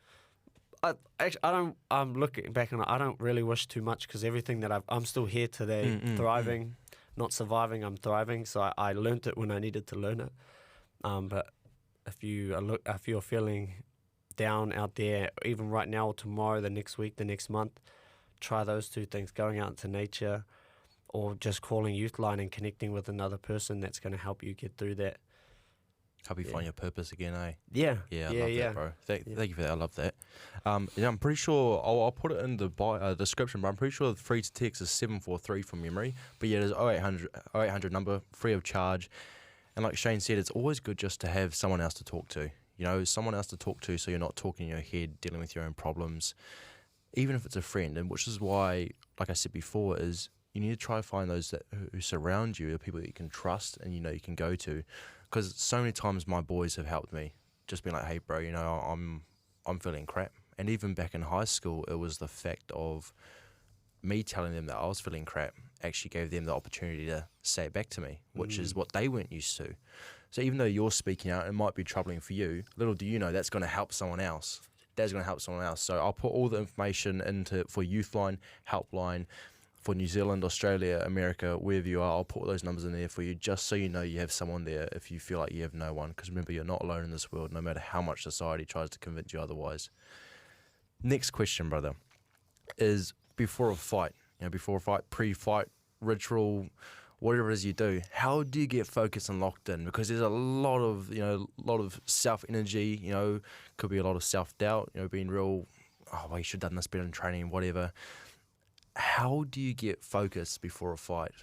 don't, I'm looking back and I don't really wish too much, because everything that I'm still here today, thriving, not surviving, I'm thriving. So I learnt it when I needed to learn it. But if you're feeling down out there, even right now or tomorrow, the next week, the next month, try those two things, going out into nature or just calling Youthline and connecting with another person that's going to help you get through that. Help you find your purpose again, eh? Yeah. Yeah, I love that, bro. Thank you for that. I love that. Yeah, I'm pretty sure I'll put it in the description, but I'm pretty sure the free to text is 743 from memory. But yeah, there's 0800 number, free of charge. And like Shane said, it's always good just to have someone else to talk to. You know, someone else to talk to, so you're not talking in your head, dealing with your own problems, even if it's a friend. And which is why, like I said before, is you need to try to find those who surround you, the people that you can trust and you know you can go to. Because so many times my boys have helped me, just being like, hey, bro, you know, I'm feeling crap. And even back in high school, it was the fact of me telling them that I was feeling crap actually gave them the opportunity to say it back to me, which is what they weren't used to. So even though you're speaking out, it might be troubling for you, little do you know that's going to help someone else. That's going to help someone else. So I'll put all the information into for Youthline, Helpline, for New Zealand, Australia, America, wherever you are. I'll put those numbers in there for you, just so you know you have someone there if you feel like you have no one. Because remember, you're not alone in this world, no matter how much society tries to convince you otherwise. Next question, brother, is before a fight, pre-fight, ritual, whatever it is you do, how do you get focused and locked in? Because there's a lot of self-energy, could be a lot of self-doubt, being real, oh, well, you should have done this better in training, whatever. How do you get focused before a fight?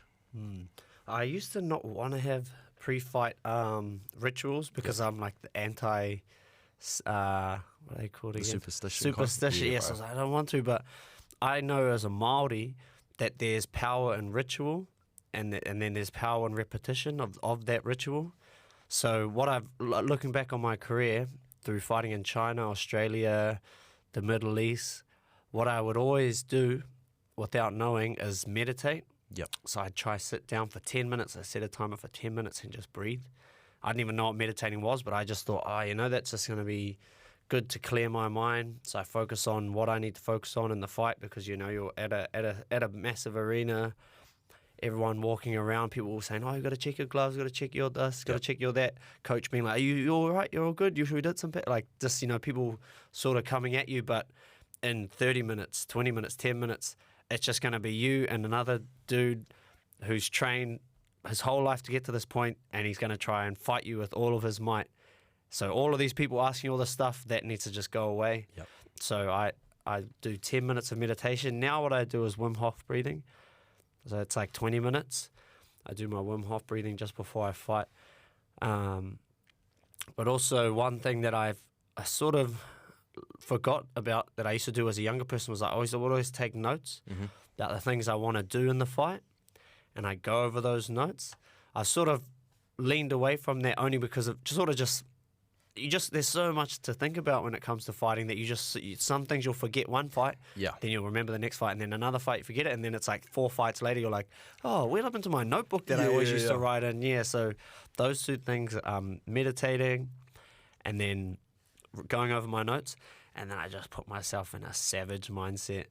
I used to not want to have pre-fight rituals because I'm like the anti, what are they called again? Superstition. Yeah, yes, I was like, I don't want to, but I know as a Māori that there's power in ritual, and then there's power in repetition of that ritual. So what looking back on my career through fighting in China, Australia, the Middle East, what I would always do without knowing is meditate. Yep. So I'd try sit down for 10 minutes. I set a timer for 10 minutes and just breathe. I didn't even know what meditating was, but I just thought, that's just going to be good to clear my mind. So I focus on what I need to focus on in the fight, because you're at a massive arena, everyone walking around, people saying, you got to check your gloves, got to check your this, got to check your that. Coach being like, you all right? You're all good? You sure we did some like just people sort of coming at you, but in 30 minutes, 20 minutes, 10 minutes, it's just going to be you and another dude who's trained his whole life to get to this point, and he's going to try and fight you with all of his might. So all of these people asking all this stuff, that needs to just go away. Yep. So I do 10 minutes of meditation. Now what I do is Wim Hof breathing. So it's like 20 minutes. I do my Wim Hof breathing just before I fight. But also one thing that I sort of forgot about that I used to do as a younger person was I would always take notes about the things I want to do in the fight, and I go over those notes. I sort of leaned away from that only because of there's so much to think about when it comes to fighting that some things you'll forget one fight, then you'll remember the next fight, and then another fight you forget it, and then it's like 4 fights later you're like, what happened to my notebook that I always used to write in? So those two things, meditating, and then going over my notes, and then I just put myself in a savage mindset.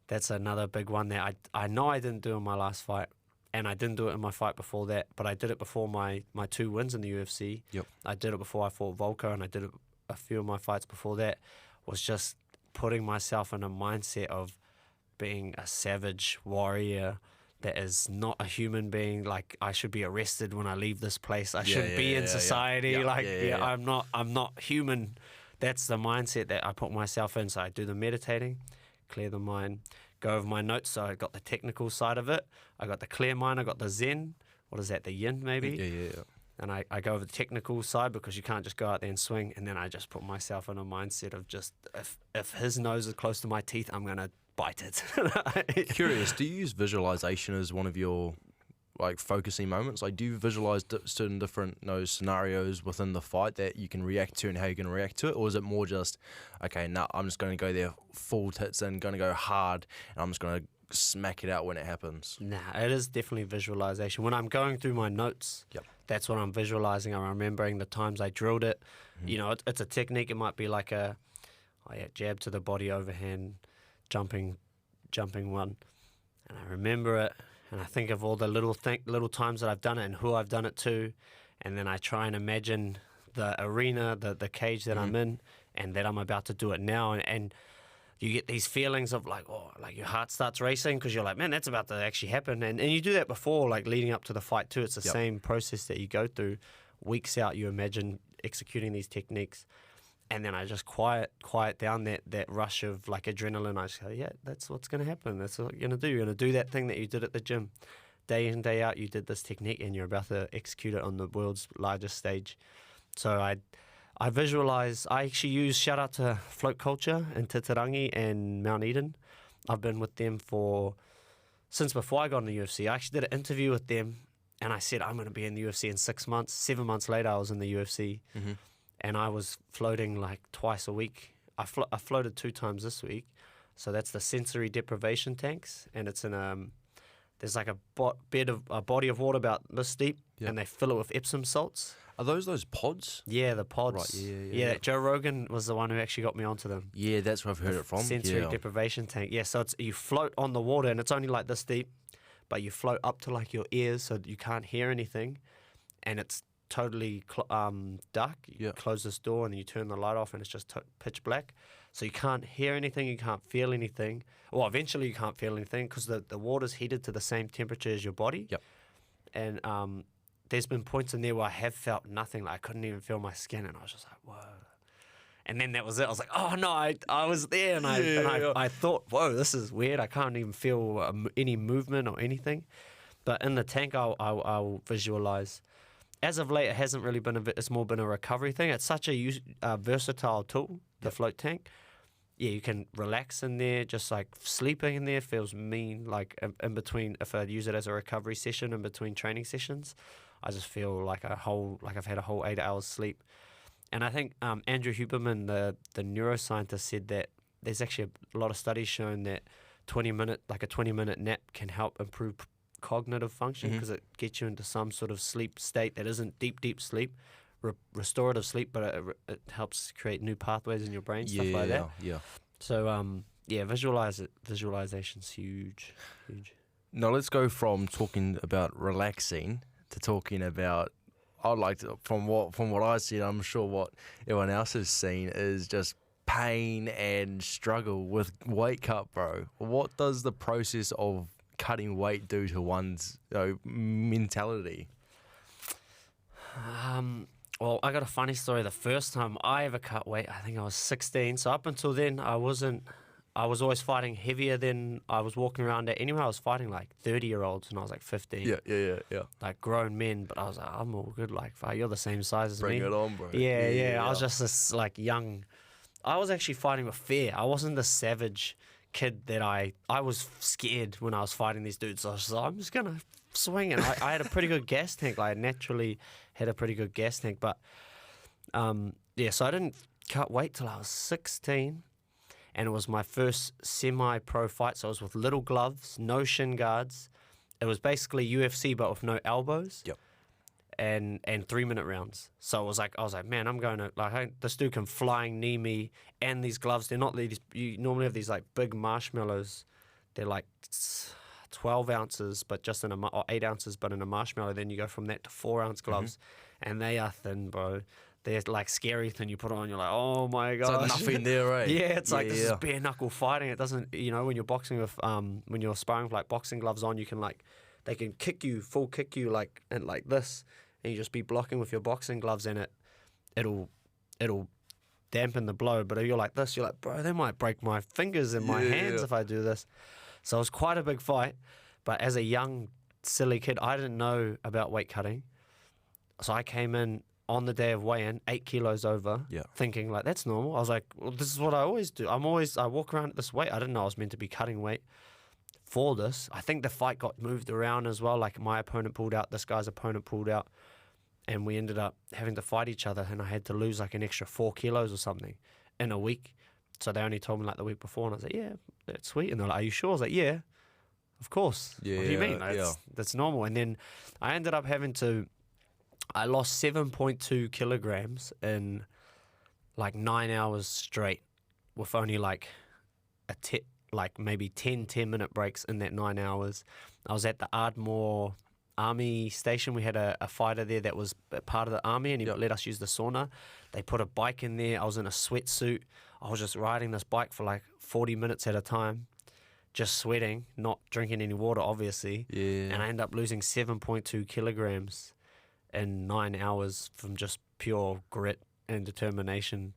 That's another big one that I know I didn't do in my last fight, and I didn't do it in my fight before that, but I did it before my 2 wins in the UFC. Yep. I did it before I fought Volko, and I did it a few of my fights before that, was just putting myself in a mindset of being a savage warrior that is not a human being. Like, I should be arrested when I leave this place. I shouldn't be in society. I'm not human. That's the mindset that I put myself in. So I do the meditating, clear the mind, go over my notes. So I got the technical side of it. I got the clear mind. I got the Zen. What is that? The Yin, maybe? Yeah. And I go over the technical side because you can't just go out there and swing. And then I just put myself in a mindset of just, if his nose is close to my teeth, I'm going to bite it. Curious, do you use visualization as one of your like focusing moments? Like, do you visualize certain different scenarios within the fight that you can react to and how you're going to react to it? Or is it more just, okay, no, I'm just going to go there full tits and going to go hard and I'm just going to smack it out when it happens? Nah, it is definitely visualization. When I'm going through my notes, that's what I'm visualizing. I'm remembering the times I drilled it. Mm-hmm. You know, it's a technique. It might be like jab to the body, overhand, jumping one. And I remember it, and I think of all the little times that I've done it and who I've done it to, and then I try and imagine the arena, the cage that I'm in, and that I'm about to do it now, and you get these feelings of like your heart starts racing because you're like, man, that's about to actually happen, and you do that before, like leading up to the fight too. It's the same process that you go through. Weeks out, you imagine executing these techniques. And then I just quiet down that rush of like adrenaline. I just go, yeah, that's what's going to happen. That's what you're going to do. You're going to do that thing that you did at the gym. Day in, day out, you did this technique and you're about to execute it on the world's largest stage. So I visualize, I actually use, shout out to Float Culture in Titirangi and Mount Eden. I've been with them since before I got in the UFC. I actually did an interview with them and I said, I'm going to be in the UFC in 6 months. 7 months later, I was in the UFC. Mm-hmm. And I was floating like twice a week. I floated 2 times this week. So that's the sensory deprivation tanks. And it's in there's like a body of water about this deep. Yep. And they fill it with Epsom salts. Are those pods? Yeah, the pods. Right, yeah. Joe Rogan was the one who actually got me onto them. Yeah, that's where I've heard it from. Sensory deprivation tank. Yeah, so you float on the water and it's only like this deep. But you float up to like your ears so you can't hear anything. And it's totally dark. You close this door and then you turn the light off and it's just pitch black. So you can't hear anything, you can't feel anything. Well, eventually you can't feel anything because the water's heated to the same temperature as your body. Yep. And there's been points in there where I have felt nothing. Like I couldn't even feel my skin and I was just like, whoa. And then that was it. I was like, oh no, I was there and I thought, whoa, this is weird. I can't even feel any movement or anything. But in the tank, I'll visualize. As of late, it hasn't really been it's more been a recovery thing. It's such a versatile tool, the float tank. Yeah, you can relax in there, just like sleeping in there feels mean. Like in between, if I use it as a recovery session in between training sessions, I just feel like I've had a whole 8 hours sleep. And I think Andrew Huberman, the neuroscientist, said that there's actually a lot of studies showing that a 20-minute nap can help improve cognitive function because it gets you into some sort of sleep state that isn't deep sleep, restorative sleep, but it helps create new pathways in your brain, stuff like that. Yeah. So visualization's huge. Now let's go from talking about relaxing to talking about. I'd like to, from what I see, I'm sure what everyone else has seen is just pain and struggle with weight cut, bro. What does the process of cutting weight do to one's mentality? Well, I got a funny story. The first time I ever cut weight, I think I was 16. So up until then, I was always fighting heavier than I was walking around at. Anyway, I was fighting like 30-year-olds when I was like 15. Yeah. Like grown men, but I was like, I'm all good. Like, you're the same size as me. Bring it on, bro. Yeah. I was just this like young. I was actually fighting with fear. I wasn't the savage kid that I was scared when I was fighting these dudes. So I was like, I'm just gonna swing, and I had a pretty good gas tank. Like, I naturally had a pretty good gas tank, but so I didn't cut weight till I was 16, and it was my first semi-pro fight. So it was with little gloves, no shin guards. It was basically UFC but with no elbows. Yep. and 3-minute rounds. So I was like, man, I'm going to this dude can flying knee me, and these gloves, they're not these. You normally have these like big marshmallows. They're like 12 ounces, but just or 8 ounces, but in a marshmallow. Then you go from that to 4-ounce gloves, and they are thin, bro. They're like scary thin. You put it on, you're like, oh my god, So nothing there, right? Yeah, it's like this is bare knuckle fighting. It doesn't, when you're boxing with when you're sparring with like boxing gloves on, you can they can full kick you like this, and you just be blocking with your boxing gloves, and it'll dampen the blow. But if you're like this, you're like, bro, they might break my fingers and my hands if I do this. So it was quite a big fight. But as a young, silly kid, I didn't know about weight cutting. So I came in on the day of weigh-in, 8 kilos over, thinking like, that's normal. I was like, well, this is what I always do. I walk around at this weight. I didn't know I was meant to be cutting weight for this. I think the fight got moved around as well. Like my opponent pulled out, this guy's opponent pulled out, and we ended up having to fight each other, and I had to lose like an extra 4 kilos or something in a week. So they only told me like the week before, and I was like, yeah, that's sweet. And they're like, are you sure? I was like, yeah, of course. Yeah, what do you mean? That's normal. And then I ended up I lost 7.2 kilograms in like 9 hours straight, with only like maybe 10-minute breaks in that 9 hours. I was at the Ardmore Army station. We had a fighter there that was part of the army, and he let us use the sauna. They put a bike in there. I was in a sweatsuit. I was just riding this bike for like 40 minutes at a time, just sweating, not drinking any water, obviously. Yeah. And I ended up losing 7.2 kilograms in 9 hours from just pure grit and determination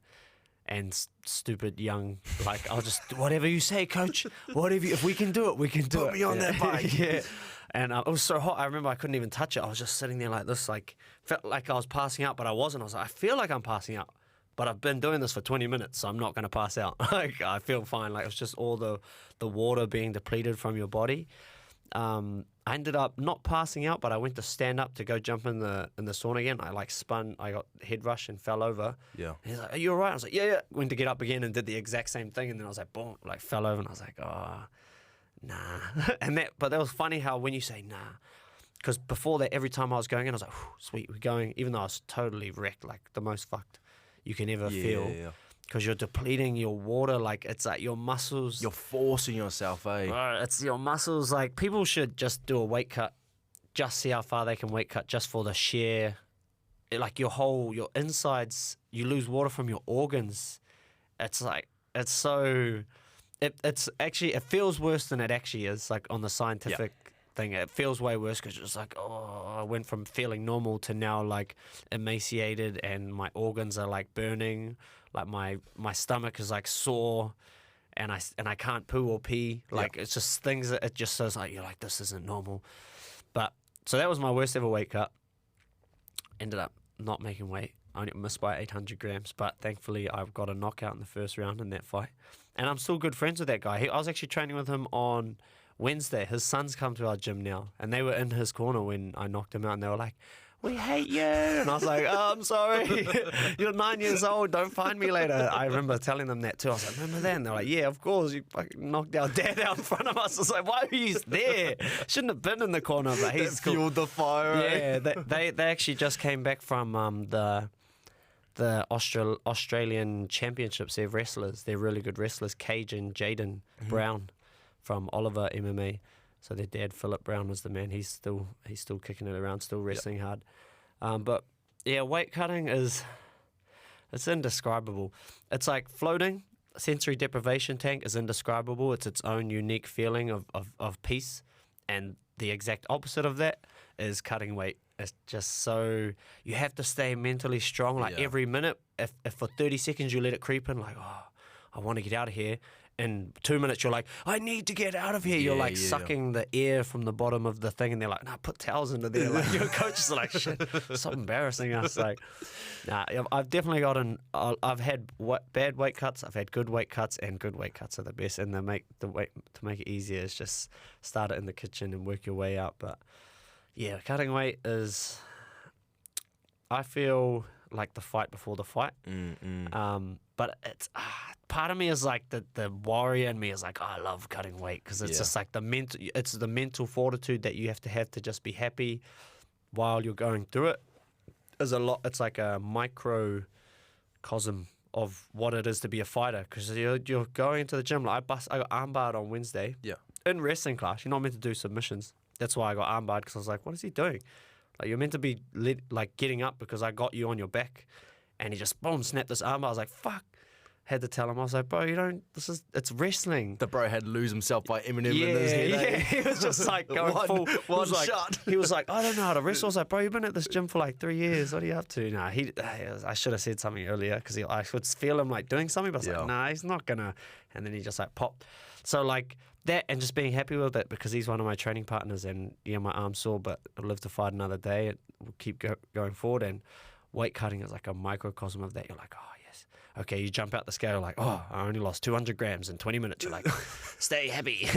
and stupid young, like, I'll just, whatever you say, coach, if we can do it, we can do it. Put me on that bike. Yeah. And it was so hot, I remember I couldn't even touch it. I was just sitting there like this, like, felt like I was passing out, but I wasn't. I was like, I feel like I'm passing out, but I've been doing this for 20 minutes, so I'm not going to pass out. Like, I feel fine. Like, it was just all the water being depleted from your body. I ended up not passing out, but I went to stand up to go jump in the sauna again. I like spun, I got head rush and fell over. Yeah. And he's like, are you all right? I was like, yeah. Went to get up again and did the exact same thing. And then I was like, boom, like fell over. And I was like, oh, nah. But that was funny how when you say nah, because before that, every time I was going in, I was like, sweet, we're going, even though I was totally wrecked, like the most fucked you can ever feel. Yeah. Because you're depleting your water, like it's like your muscles. You're forcing yourself, eh? It's your muscles. Like people should just do a weight cut, just see how far they can weight cut, just for the sheer, like your insides. You lose water from your organs. It's like it's so. It's actually it feels worse than it actually is. Like on the scientific thing, it feels way worse because it's like I went from feeling normal to now like emaciated and my organs are like burning. Like my stomach is like sore, and I can't poo or pee. Like it's just things that it just says like you're like this isn't normal. But so that was my worst ever weight cut. Ended up not making weight. I only missed by 800 grams, but thankfully I got a knockout in the first round in that fight, and I'm still good friends with that guy. I was actually training with him on Wednesday. His sons come to our gym now, and they were in his corner when I knocked him out, and they were like, we hate you. And I was like, oh, I'm sorry. You're 9 years old. Don't find me later. I remember telling them that too. I was like, remember that? And they're like, yeah, of course. You fucking knocked our dad out in front of us. I was like, why were you there? Shouldn't have been in the corner. But he's cool. Fueled the fire. Yeah, they actually just came back from the Australian championships. They're wrestlers. They're really good wrestlers. Cage and Jaden Brown from Oliver MMA. So their dad, Philip Brown, was the man. He's still kicking it around, still wrestling hard. But yeah, weight cutting it's indescribable. It's like floating. Sensory deprivation tank is indescribable. It's its own unique feeling of peace. And the exact opposite of that is cutting weight. It's just so you have to stay mentally strong. Like every minute, if for 30 seconds you let it creep in, like, oh, I want to get out of here. In 2 minutes, you're like, I need to get out of here. You're like sucking the air from the bottom of the thing, and they're like, nah, put towels into there. Like your coaches are like, shit, stop embarrassing us. Like, nah, I've definitely I've had bad weight cuts, I've had good weight cuts, and good weight cuts are the best. And to make it easier is just start it in the kitchen and work your way out. But yeah, cutting weight is, I feel like the fight before the fight. But it's part of me is like the warrior in me is like, oh, I love cutting weight because it's just like the mental fortitude that you have to just be happy while you're going through it. is a lot. It's like a microcosm of what it is to be a fighter, because you're going into the gym. Like I got armbarred on Wednesday. Yeah. In wrestling class, you're not meant to do submissions. That's why I got armbarred, because I was like, what is he doing? Like, you're meant to be getting up because I got you on your back. And he just, boom, snapped this armbar. I was like, fuck. Had to tell him. I was like, bro, it's wrestling. The bro had to lose himself by Eminem in his head. Yeah, he was just like going full. One shot. He was like, I don't know how to wrestle. I was like, bro, you've been at this gym for like 3 years. What are you up to? Nah, I should have said something earlier, because I could feel him like doing something, but I was like, nah, he's not gonna. And then he just like popped. So like that, and just being happy with it, because he's one of my training partners, and yeah, my arm's sore, but I'll live to fight another day. And we'll keep going forward. And weight cutting is like a microcosm of that. You're like, oh, okay, you jump out the scale like, oh, I only lost 200 grams in 20 minutes. You're like, stay happy.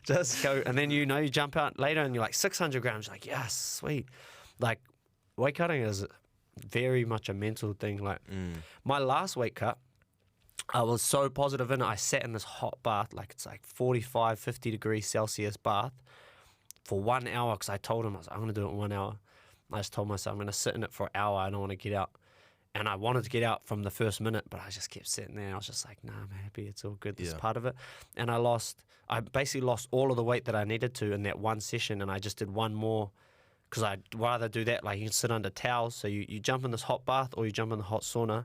Just go. And then you jump out later and you're like 600 grams. You're like, yes, sweet. Like, weight cutting is very much a mental thing. Like, my last weight cut, I was so positive in it. I sat in this hot bath, like it's like 45, 50 degrees Celsius bath for 1 hour, because I told him, I was like, I'm going to do it in 1 hour. I just told myself I'm going to sit in it for an hour. I don't want to get out. And I wanted to get out from the first minute, but I just kept sitting there. I was just like, nah, I'm happy. It's all good. This is part of it. And I basically lost all of the weight that I needed to in that one session. And I just did one more, because I'd rather do that. Like, you can sit under towels. So you jump in this hot bath, or you jump in the hot sauna.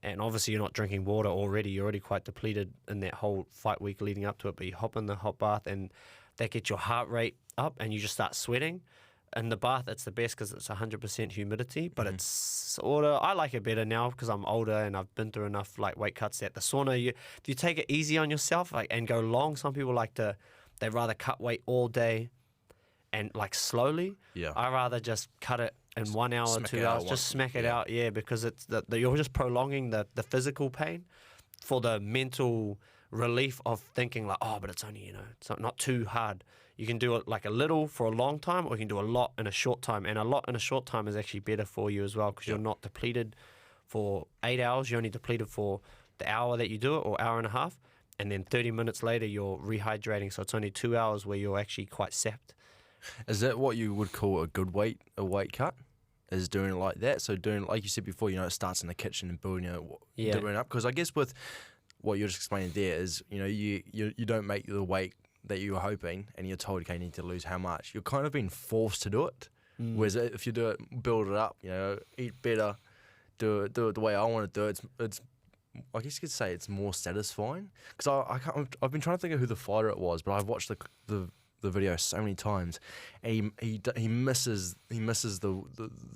And obviously you're not drinking water already. You're already quite depleted in that whole fight week leading up to it. But you hop in the hot bath, and that gets your heart rate up, and you just start sweating. In the bath, it's the best because it's 100% humidity, but it's sort of, I like it better now because I'm older and I've been through enough like weight cuts that the sauna, you take it easy on yourself, like, and go long. Some people they'd rather cut weight all day and like slowly. Yeah. I rather just cut it in 1 hour, 2 hours, just smack it out. Yeah, because it's you're just prolonging the physical pain for the mental relief of thinking like, oh, but it's only, it's not too hard. You can do it like a little for a long time, or you can do a lot in a short time. And a lot in a short time is actually better for you as well, because you're not depleted for 8 hours. You're only depleted for the hour that you do it, or hour and a half. And then 30 minutes later, you're rehydrating. So it's only 2 hours where you're actually quite sapped. Is that what you would call a weight cut? Is doing it like that? So doing, like you said before, it starts in the kitchen and building it, doing it up. Because I guess with what you're just explaining there is, you don't make the weight that you were hoping, and you're told, okay, you need to lose how much. You're kind of being forced to do it. Whereas if you do it, build it up, eat better, do it the way I want to do it. It's I guess you could say it's more satisfying. Because I've been trying to think of who the fighter it was, but I've watched the video so many times, and he misses the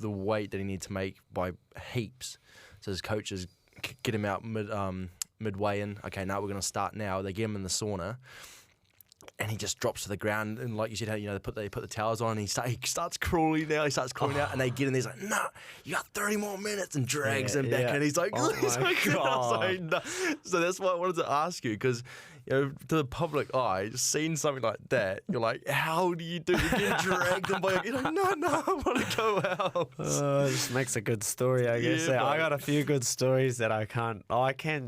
weight that he needs to make by heaps. So his coaches get him out midway in. Okay, now we're going to start now. They get him in the sauna, and he just drops to the ground. And like you said, they put the towels on, and he starts crawling now. He starts crawling out, and they get in there. He's like, "Nah, you got 30 more minutes," and drags him back. And he's like, "Oh my God!" No. So that's why I wanted to ask you, because to the public eye, just seeing something like that, you're like, "How do you do it? You get dragged them by?" You're like, "No, I want to go out." This makes a good story, I guess. Yeah, I got a few good stories that I can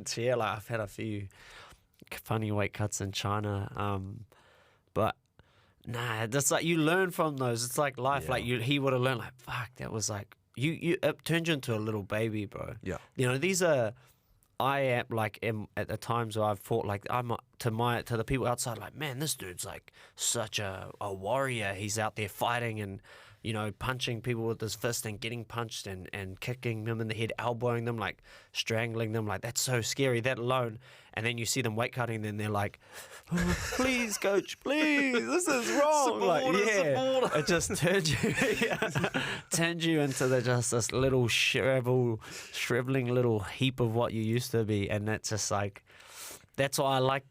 share. Like, I've had a few funny weight cuts in China. But nah, that's like, you learn from those. It's like life. Yeah. Like he would have learned, like, fuck, that was like, it turned you into a little baby, bro. Yeah. These are, I am like, at the times where I've fought, like, I'm to the people outside, like, man, this dude's like such a warrior. He's out there fighting and, punching people with his fist and getting punched and kicking them in the head, elbowing them, like strangling them. Like, that's so scary, that alone. And then you see them weight cutting, and then they're like, oh, please, coach, please, this is wrong. It just turns you into just this little shriveling little heap of what you used to be. And that's just like, that's why I like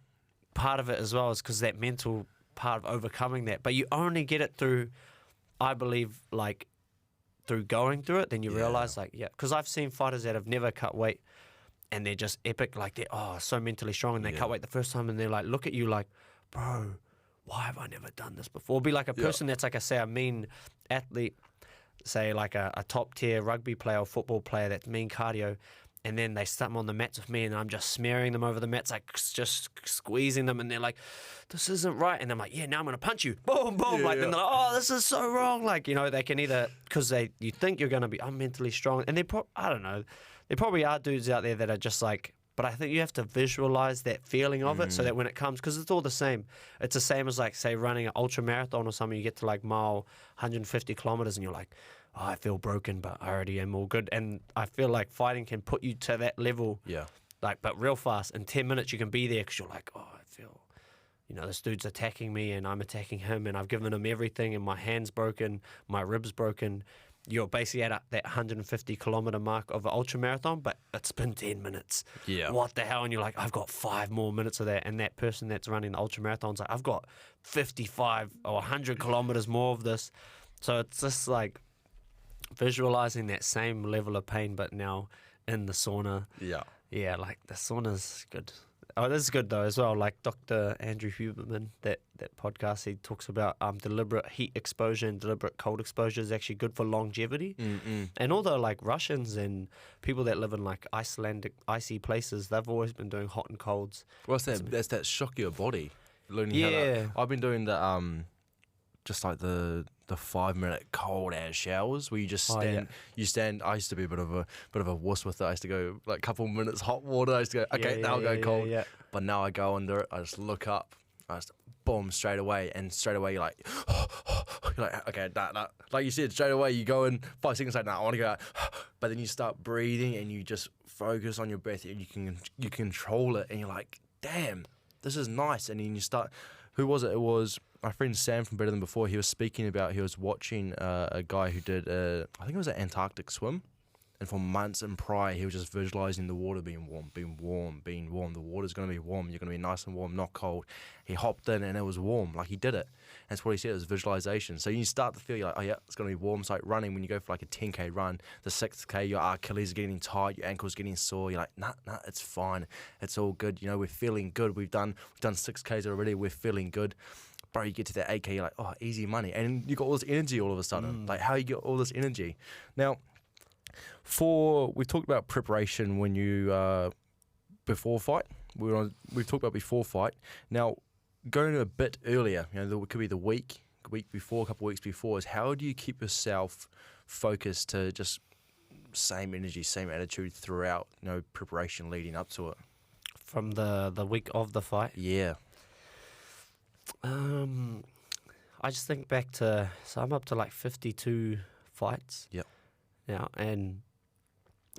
part of it as well, is because that mental part of overcoming that. But you only get it through, I believe, like, through going through it. Then you realize, like, because I've seen fighters that have never cut weight, and they're just epic, like, they're so mentally strong, and they cut weight the first time, and they're like, look at you like, bro, why have I never done this before? It'll be like a person that's like, a mean athlete, say like a top tier rugby player or football player that's mean cardio, And then they start on the mats with me, and I'm just smearing them over the mats, like just squeezing them. And they're like, "This isn't right." And I'm like, "Yeah, now I'm gonna punch you." Boom, boom. Then they're like, "Oh, this is so wrong." Like, they can either because you think you're gonna be, I'm mentally strong, and I don't know, there probably are dudes out there that are just like. But I think you have to visualize that feeling of it so that when it comes, because it's all the same. It's the same as like say running an ultra marathon or something. You get to like mile 150 kilometers, and you're like, "Oh, I feel broken, but I already am all good." And I feel like fighting can put you to that level. Yeah. Like, but real fast. In 10 minutes, you can be there because you're like, "Oh, I feel, this dude's attacking me and I'm attacking him and I've given him everything and my hand's broken, my rib's broken." You're basically at that 150 kilometer mark of an ultra marathon, but it's been 10 minutes. Yeah. What the hell? And you're like, I've got 5 more minutes of that. And that person that's running the ultra marathon's like, I've got 55 or 100 kilometers more of this. So it's just like visualizing that same level of pain, but now in the sauna. Yeah. Yeah, like the sauna's good. Oh, this is good though as well. Like Dr. Andrew Huberman, that podcast, he talks about deliberate heat exposure and deliberate cold exposure is actually good for longevity. And although like Russians and people that live in like Icelandic icy places, they've always been doing hot and colds. What's that? That's that shock your body. Learning how Yeah. I've been doing the just like the 5-minute cold ass showers where you just stand. You stand. I used to be a bit of a wuss with it. I used to go like a couple minutes hot water. I used to go, okay, now I'll go cold. Yeah. But now I go under it. I just look up. I just boom straight away, and straight away you're like, okay, that. Like you said, straight away you go in 5 seconds like, I want to go out. But then you start breathing and you just focus on your breath and you control it, and you're like, damn, this is nice. And then you start. Who was it? It was my friend Sam from Better Than Before. He was speaking about, he was watching a guy who did, I think it was an Antarctic swim. And for months and prior, he was just visualizing the water being warm. The water's going to be warm. You're going to be nice and warm, not cold. He hopped in and it was warm. Like he did it. That's what he said. It was visualization. So you start to feel, you're like, oh yeah, it's going to be warm. It's like running. When you go for like a 10K run, the 6K, your Achilles are getting tight, your ankle's getting sore. You're like, nah, it's fine. It's all good. We're feeling good. We've done 6Ks already. We're feeling good. Bro, you get to that 8K, you're like, oh, easy money. And you got all this energy all of a sudden. Like how you get all this energy. Now, we've talked about preparation when you before fight. We've talked about before fight. Now, going a bit earlier, there could be the week before, a couple of weeks before. Is how do you keep yourself focused to just same energy, same attitude throughout? Preparation leading up to it. From the week of the fight. Yeah. I just think back to, so I'm up to like 52 fights. Yep. Now, and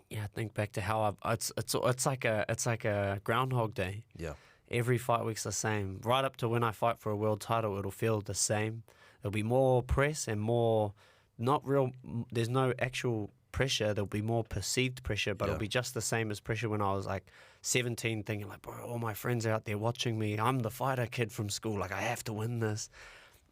yeah, I think back to how it's like a Groundhog Day. Yeah. Every fight week's the same. Right up to when I fight for a world title, it'll feel the same. There'll be more press and more, not real. There's no actual pressure. There'll be more perceived pressure, but it'll be just the same as pressure when I was like 17, thinking like, bro, all my friends are out there watching me. I'm the fighter kid from school. Like I have to win this.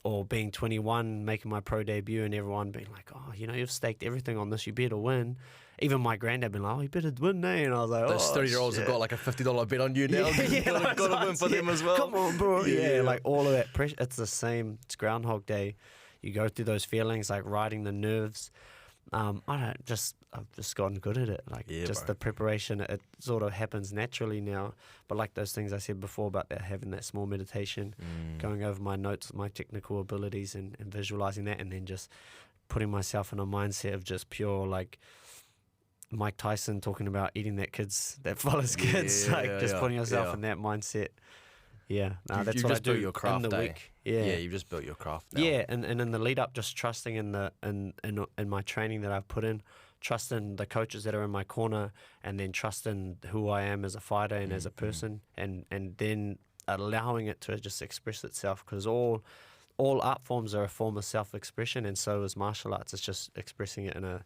Or being 21, making my pro debut, and everyone being like, oh, you've staked everything on this. You better win. Even my granddad being like, oh, you better win, eh? And I was like, those 30-year-olds have got like a $50 bet on you now. Got to win for them as well. Come on, bro. Yeah, like all of that pressure. It's the same. It's Groundhog Day. You go through those feelings, like riding the nerves. I've just gotten good at it. Like the preparation, it sort of happens naturally now. But like those things I said before about having that small meditation, going over my notes, my technical abilities, and visualizing that, and then just putting myself in a mindset of just pure like Mike Tyson talking about eating that fella's kids. Putting yourself in that mindset. Yeah, that's what I do your craft in the week. Yeah, you've just built your craft now. Yeah, and in the lead up, just trusting in my training that I've put in, trusting the coaches that are in my corner, and then trusting who I am as a fighter and as a person, and then allowing it to just express itself, because all art forms are a form of self-expression, and so is martial arts. It's just expressing it in a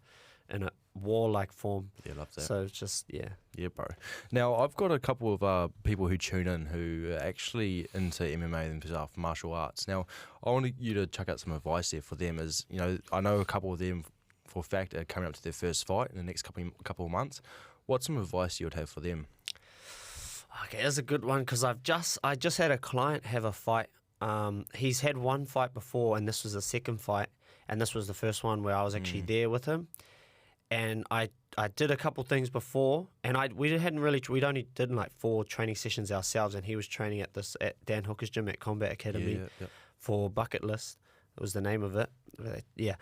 warlike form. Yeah, love that. So it's just, yeah. Yeah, bro. Now, I've got a couple of people who tune in who are actually into MMA themselves, martial arts. Now, I want you to chuck out some advice there for them. As I know a couple of them, for a fact, are coming up to their first fight in the next couple of months. What's some advice you would have for them? Okay, that's a good one, because I just had a client have a fight. He's had one fight before, and this was the second fight, and this was the first one where I was actually there with him. and I did a couple things before, and we'd only did like 4 training sessions ourselves, and he was training at Dan Hooker's gym at Combat Academy for Bucket List. It was the name of it. Yeah.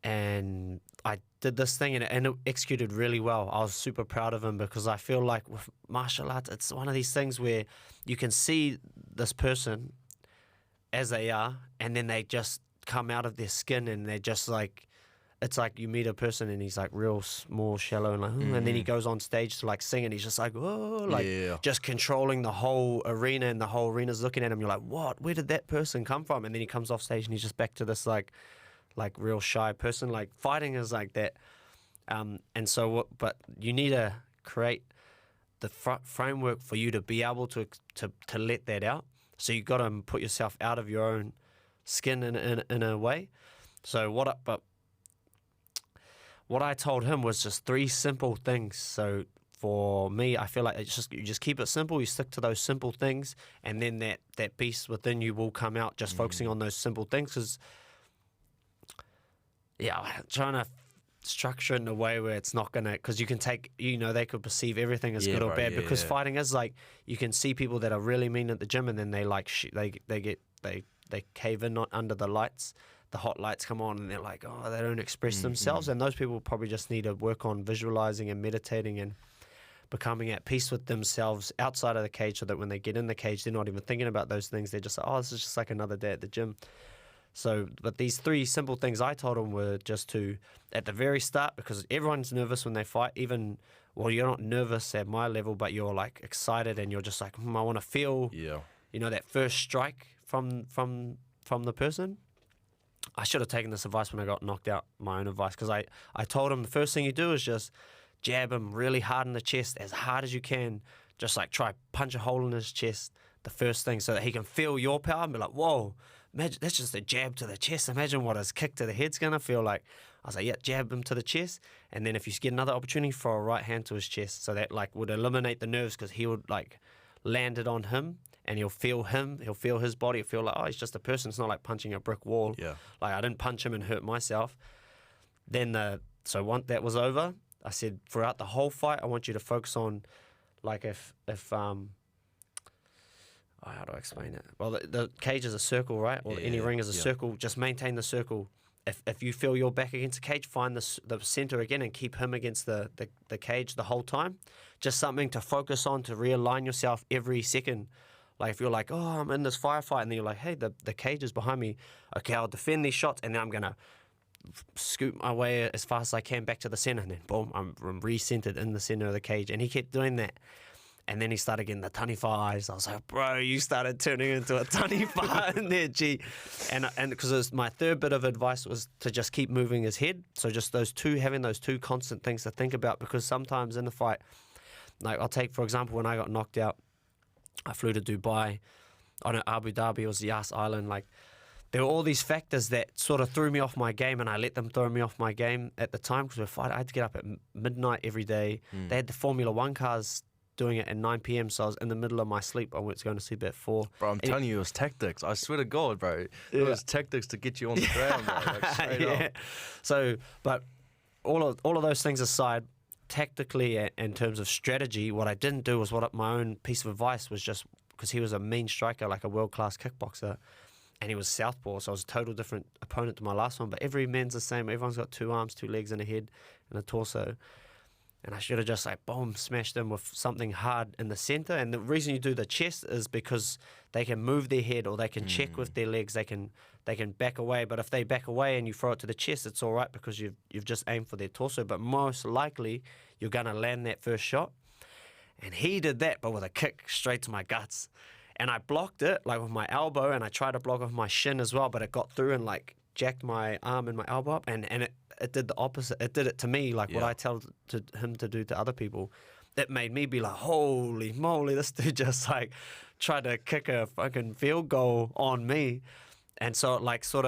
And I did this thing, and it executed really well. I was super proud of him, because I feel like with martial arts, it's one of these things where you can see this person as they are, and then they just come out of their skin, and they're just like, it's like you meet a person and he's like real small, shallow, and like, and then he goes on stage to like sing, and he's just like, oh, like just controlling the whole arena, and the whole arena's looking at him. You're like, what? Where did that person come from? And then he comes off stage, and he's just back to this like real shy person. Like fighting is like that, and so but you need to create the framework for you to be able to let that out. So you got to put yourself out of your own skin in a way. So what I told him was just 3 simple things. So for me, I feel like you just keep it simple. You stick to those simple things, and then that beast within you will come out, just focusing on those simple things. Because trying to structure it in a way where it's not gonna, because you can take, they could perceive everything as good or bad, because fighting is like, you can see people that are really mean at the gym, and then they like they cave in under the lights. The hot lights come on, and they're like, oh, they don't express themselves. And those people probably just need to work on visualizing and meditating and becoming at peace with themselves outside of the cage, so that when they get in the cage, they're not even thinking about those things. They're just like, oh, this is just like another day at the gym. So, but these 3 simple things I told them were just to, at the very start, because everyone's nervous when they fight, even, well, you're not nervous at my level, but you're like excited, and you're just like, I want to feel, that first strike from the person. I should have taken this advice when I got knocked out, my own advice, because I told him the first thing you do is just jab him really hard in the chest, as hard as you can. Just like try punch a hole in his chest, the first thing, so that he can feel your power and be like, whoa, imagine that's just a jab to the chest. Imagine what his kick to the head's going to feel like. I was like, yeah, jab him to the chest, and then if you get another opportunity, throw a right hand to his chest. So that like would eliminate the nerves, because he would like land it on him, and he'll feel his body, he'll feel like, oh, he's just a person. It's not like punching a brick wall. Yeah. Like I didn't punch him and hurt myself. Then once that was over, I said, throughout the whole fight, I want you to focus on, like if how do I explain it? Well, the cage is a circle, right? Or any ring is a circle. Just maintain the circle. If you feel you're back against the cage, find the center again and keep him against the cage the whole time. Just something to focus on, to realign yourself every second. Like if you're like, oh, I'm in this firefight, and then you're like, hey, the cage is behind me. Okay, I'll defend these shots, and then I'm going to scoot my way as fast as I can back to the center, and then boom, I'm re-centered in the center of the cage. And he kept doing that. And then he started getting the taniwha eyes. I was like, bro, you started turning into a taniwha in there, gee. And because my third bit of advice was to just keep moving his head. So just having those 2 constant things to think about, because sometimes in the fight, like I'll take, for example, when I got knocked out, I flew to Dubai. I know Abu Dhabi, it was the Yas Island. Like there were all these factors that sort of threw me off my game, and I let them throw me off my game at the time, because I had to get up at midnight every day. They had the Formula 1 cars doing it at 9 p.m, so I was in the middle of my sleep. I was going to sleep at 4. Bro, I'm telling you, it was tactics. I swear to God, bro. It was tactics to get you on the ground, bro. Like, straight up. So, but all of those things aside, tactically, in terms of strategy, what I didn't do was my own piece of advice was just, because he was a mean striker, like a world-class kickboxer, and he was southpaw, so I was a total different opponent to my last one. But every man's the same. Everyone's got 2 arms, 2 legs, and a head, and a torso. And I should have just like, boom, smashed them with something hard in the center. And the reason you do the chest is because they can move their head, or they can check with their legs. They can back away. But if they back away and you throw it to the chest, it's all right, because you've just aimed for their torso. But most likely you're going to land that first shot. And he did that, but with a kick straight to my guts. And I blocked it like with my elbow, and I tried to block with my shin as well, but it got through and like jacked my arm and my elbow up, and it did the opposite. It did it to me, like what I tell him to do to other people. That made me be like, holy moly, this dude just like tried to kick a fucking field goal on me. And so it sort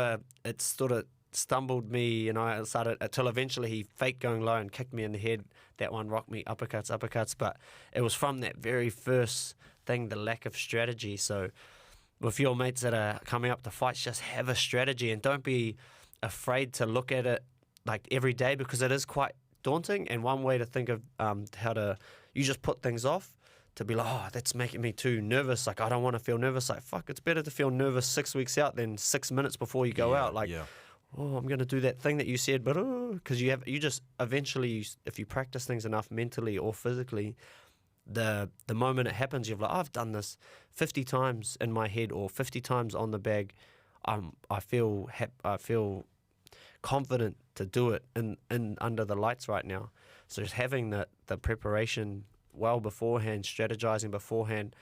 of stumbled me, and I started, until eventually he faked going low and kicked me in the head. That one rocked me, uppercuts. But it was from that very first thing, the lack of strategy. So with your mates that are coming up to fights, just have a strategy, and don't be afraid to look at it like every day, because it is quite daunting. And one way to think of how to, you just put things off to be like, oh, that's making me too nervous. Like, I don't want to feel nervous. Like, fuck, it's better to feel nervous 6 weeks out than 6 minutes before you go out. Like, oh, I'm going to do that thing that you said, but because you just eventually, if you practice things enough mentally or physically, the moment it happens, you're like, oh, I've done this 50 times in my head or 50 times on the bag. I feel confident to do it in under the lights right now. So just having the preparation well beforehand, strategizing beforehand,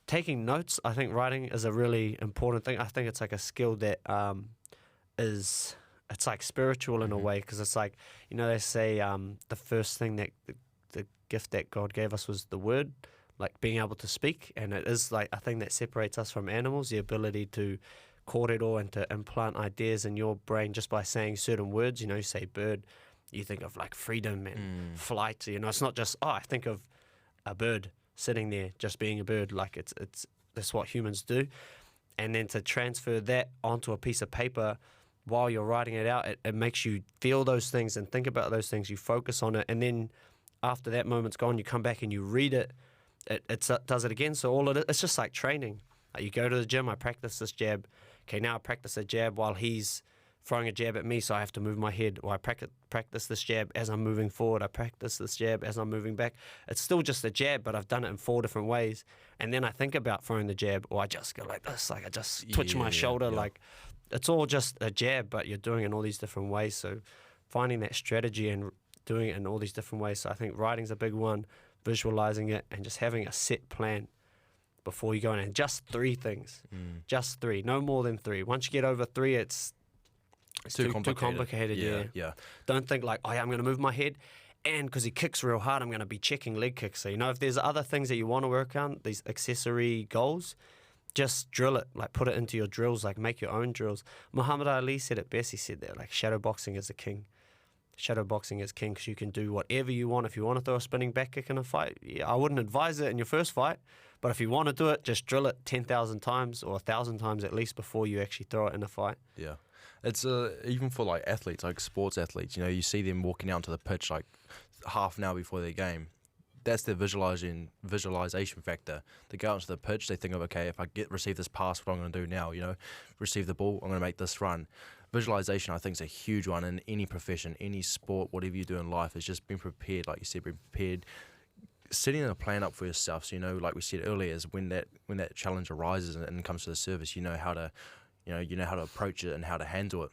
taking notes. I think writing is a really important thing. I think it's like a skill that it's like spiritual in a way, because it's like, you know, they say the first thing that the gift that God gave us was the word, like being able to speak, and it is like a thing that separates us from animals, the ability to kōrero and to implant ideas in your brain just by saying certain words. You know, you say bird, you think of like freedom and flight. You know, it's not just, I think of a bird sitting there just being a bird. Like it's that's what humans do. And then to transfer that onto a piece of paper while you're writing it out, it makes you feel those things and think about those things. You focus on it, and then after that moment's gone, you come back and you read it. It does it again. So it's just like training. Like you go to the gym, I practice this jab. Okay, now I practice a jab while he's throwing a jab at me, so I have to move my head. Or I practice this jab as I'm moving forward. I practice this jab as I'm moving back. It's still just a jab, but I've done it in 4 different ways. And then I think about throwing the jab, or I just go like this, like I just twitch my shoulder. Like it's all just a jab, but you're doing it in all these different ways. So finding that strategy and doing it in all these different ways. So I think writing's a big one, visualizing it, and just having a set plan before you go in. And just 3 things. Just 3, no more than 3. Once you get over 3, it's too complicated. Yeah. Don't think like, oh yeah, I'm going to move my head, and because he kicks real hard, I'm going to be checking leg kicks. So, you know, if there's other things that you want to work on, these accessory goals, just drill it, like put it into your drills, like make your own drills. Muhammad Ali said it best. He said that like shadow boxing is the king. Shadow boxing is king, because you can do whatever you want. If you want to throw a spinning back kick in a fight, I wouldn't advise it in your first fight, but if you want to do it, just drill it 10,000 times or 1,000 times at least before you actually throw it in a fight. Yeah. It's even for like athletes, like sports athletes, you know, you see them walking out to the pitch like half an hour before their game. That's their visualization factor. They go out to the pitch, they think of, okay, if I receive this pass, what I'm going to do now, you know, receive the ball, I'm going to make this run. Visualization, I think, is a huge one in any profession, any sport, whatever you do in life. Is just being prepared, like you said, being prepared, setting a plan up for yourself. So, you know, like we said earlier, is when that challenge arises and comes to the surface, you know how to approach it and how to handle it.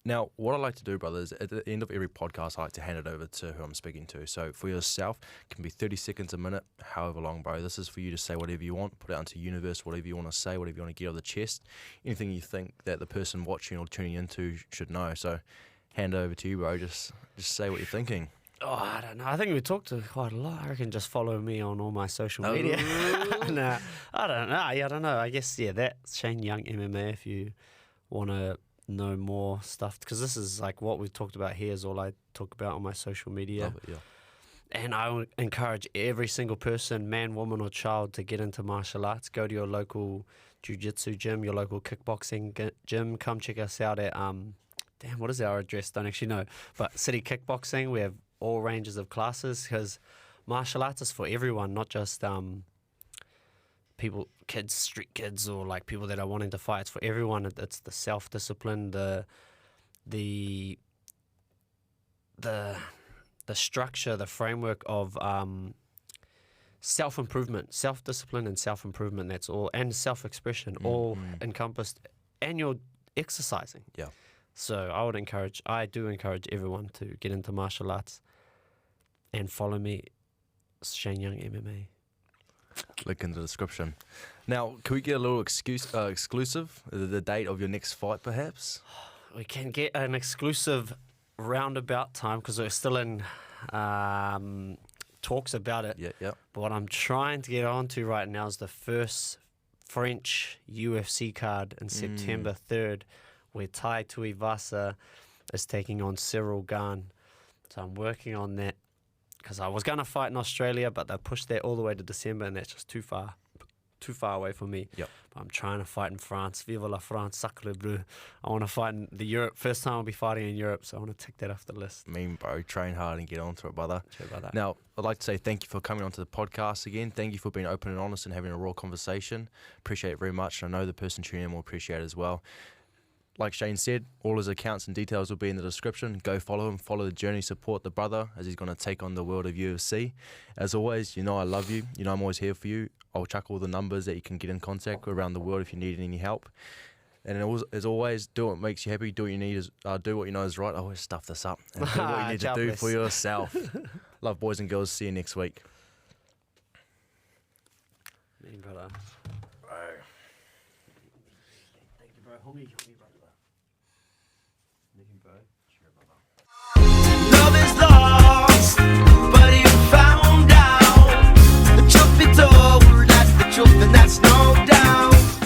Now, what I like to do, brothers, at the end of every podcast, I like to hand it over to who I'm speaking to. So for yourself, it can be 30 seconds, a minute, however long, bro. This is for you to say whatever you want, put it out into the universe, whatever you want to say, whatever you want to get off the chest, anything you think that the person watching or tuning into should know. So hand it over to you, bro. Just say what you're thinking. Oh, I don't know. I think we talked to quite a lot. I reckon just follow me on all my social media. Nah, I don't know. Yeah, I don't know. I guess, that's Shane Young MMA if you want to know more stuff, because this is like what we've talked about here is all I talk about on my social media. Love it, yeah. And I would encourage every single person, man, woman or child, to get into martial arts. Go to your local jiu-jitsu gym, your local kickboxing gym. Come check us out at what is our address? Don't actually know, but City Kickboxing. We have all ranges of classes, because martial arts is for everyone, not just street kids, or like people that are wanting to fight. It's for everyone. It's the self-discipline, the structure, the framework of self-improvement, self-discipline and self-improvement. That's all, and self-expression, all encompassed, and you're exercising. Yeah. So I do encourage everyone to get into martial arts and follow me, Shane Young MMA. Link in the description. Now, can we get a little exclusive? The date of your next fight, perhaps? We can get an exclusive roundabout time, because we're still in talks about it. Yeah. But what I'm trying to get onto right now is the first French UFC card in September 3rd, where Tai Tuivasa is taking on Cyril Gane. So I'm working on that, because I was going to fight in Australia, but they pushed that all the way to December, and that's just too far. too far away from me. Yep. But I'm trying to fight in France. Vive la France, sacre bleu. I want to fight in the Europe. First time I'll be fighting in Europe, so I want to tick that off the list. Bro, train hard and get onto it, brother. Sure about that. Now, I'd like to say thank you for coming onto the podcast again. Thank you for being open and honest and having a raw conversation. Appreciate it very much. And I know the person tuning in will appreciate it as well. Like Shane said, all his accounts and details will be in the description. Go follow him, follow the journey, support the brother as he's going to take on the world of UFC. As always, you know I love you. You know I'm always here for you. I'll chuck all the numbers that you can get in contact with around the world if you need any help. And as always, do what makes you happy. Do what you need. Do what you know is right. I always stuff this up. And do what you need to do for yourself. Love, boys and girls. See you next week. Brother. Bro. Thank you, bro. Homie, brother. Thank you, bro.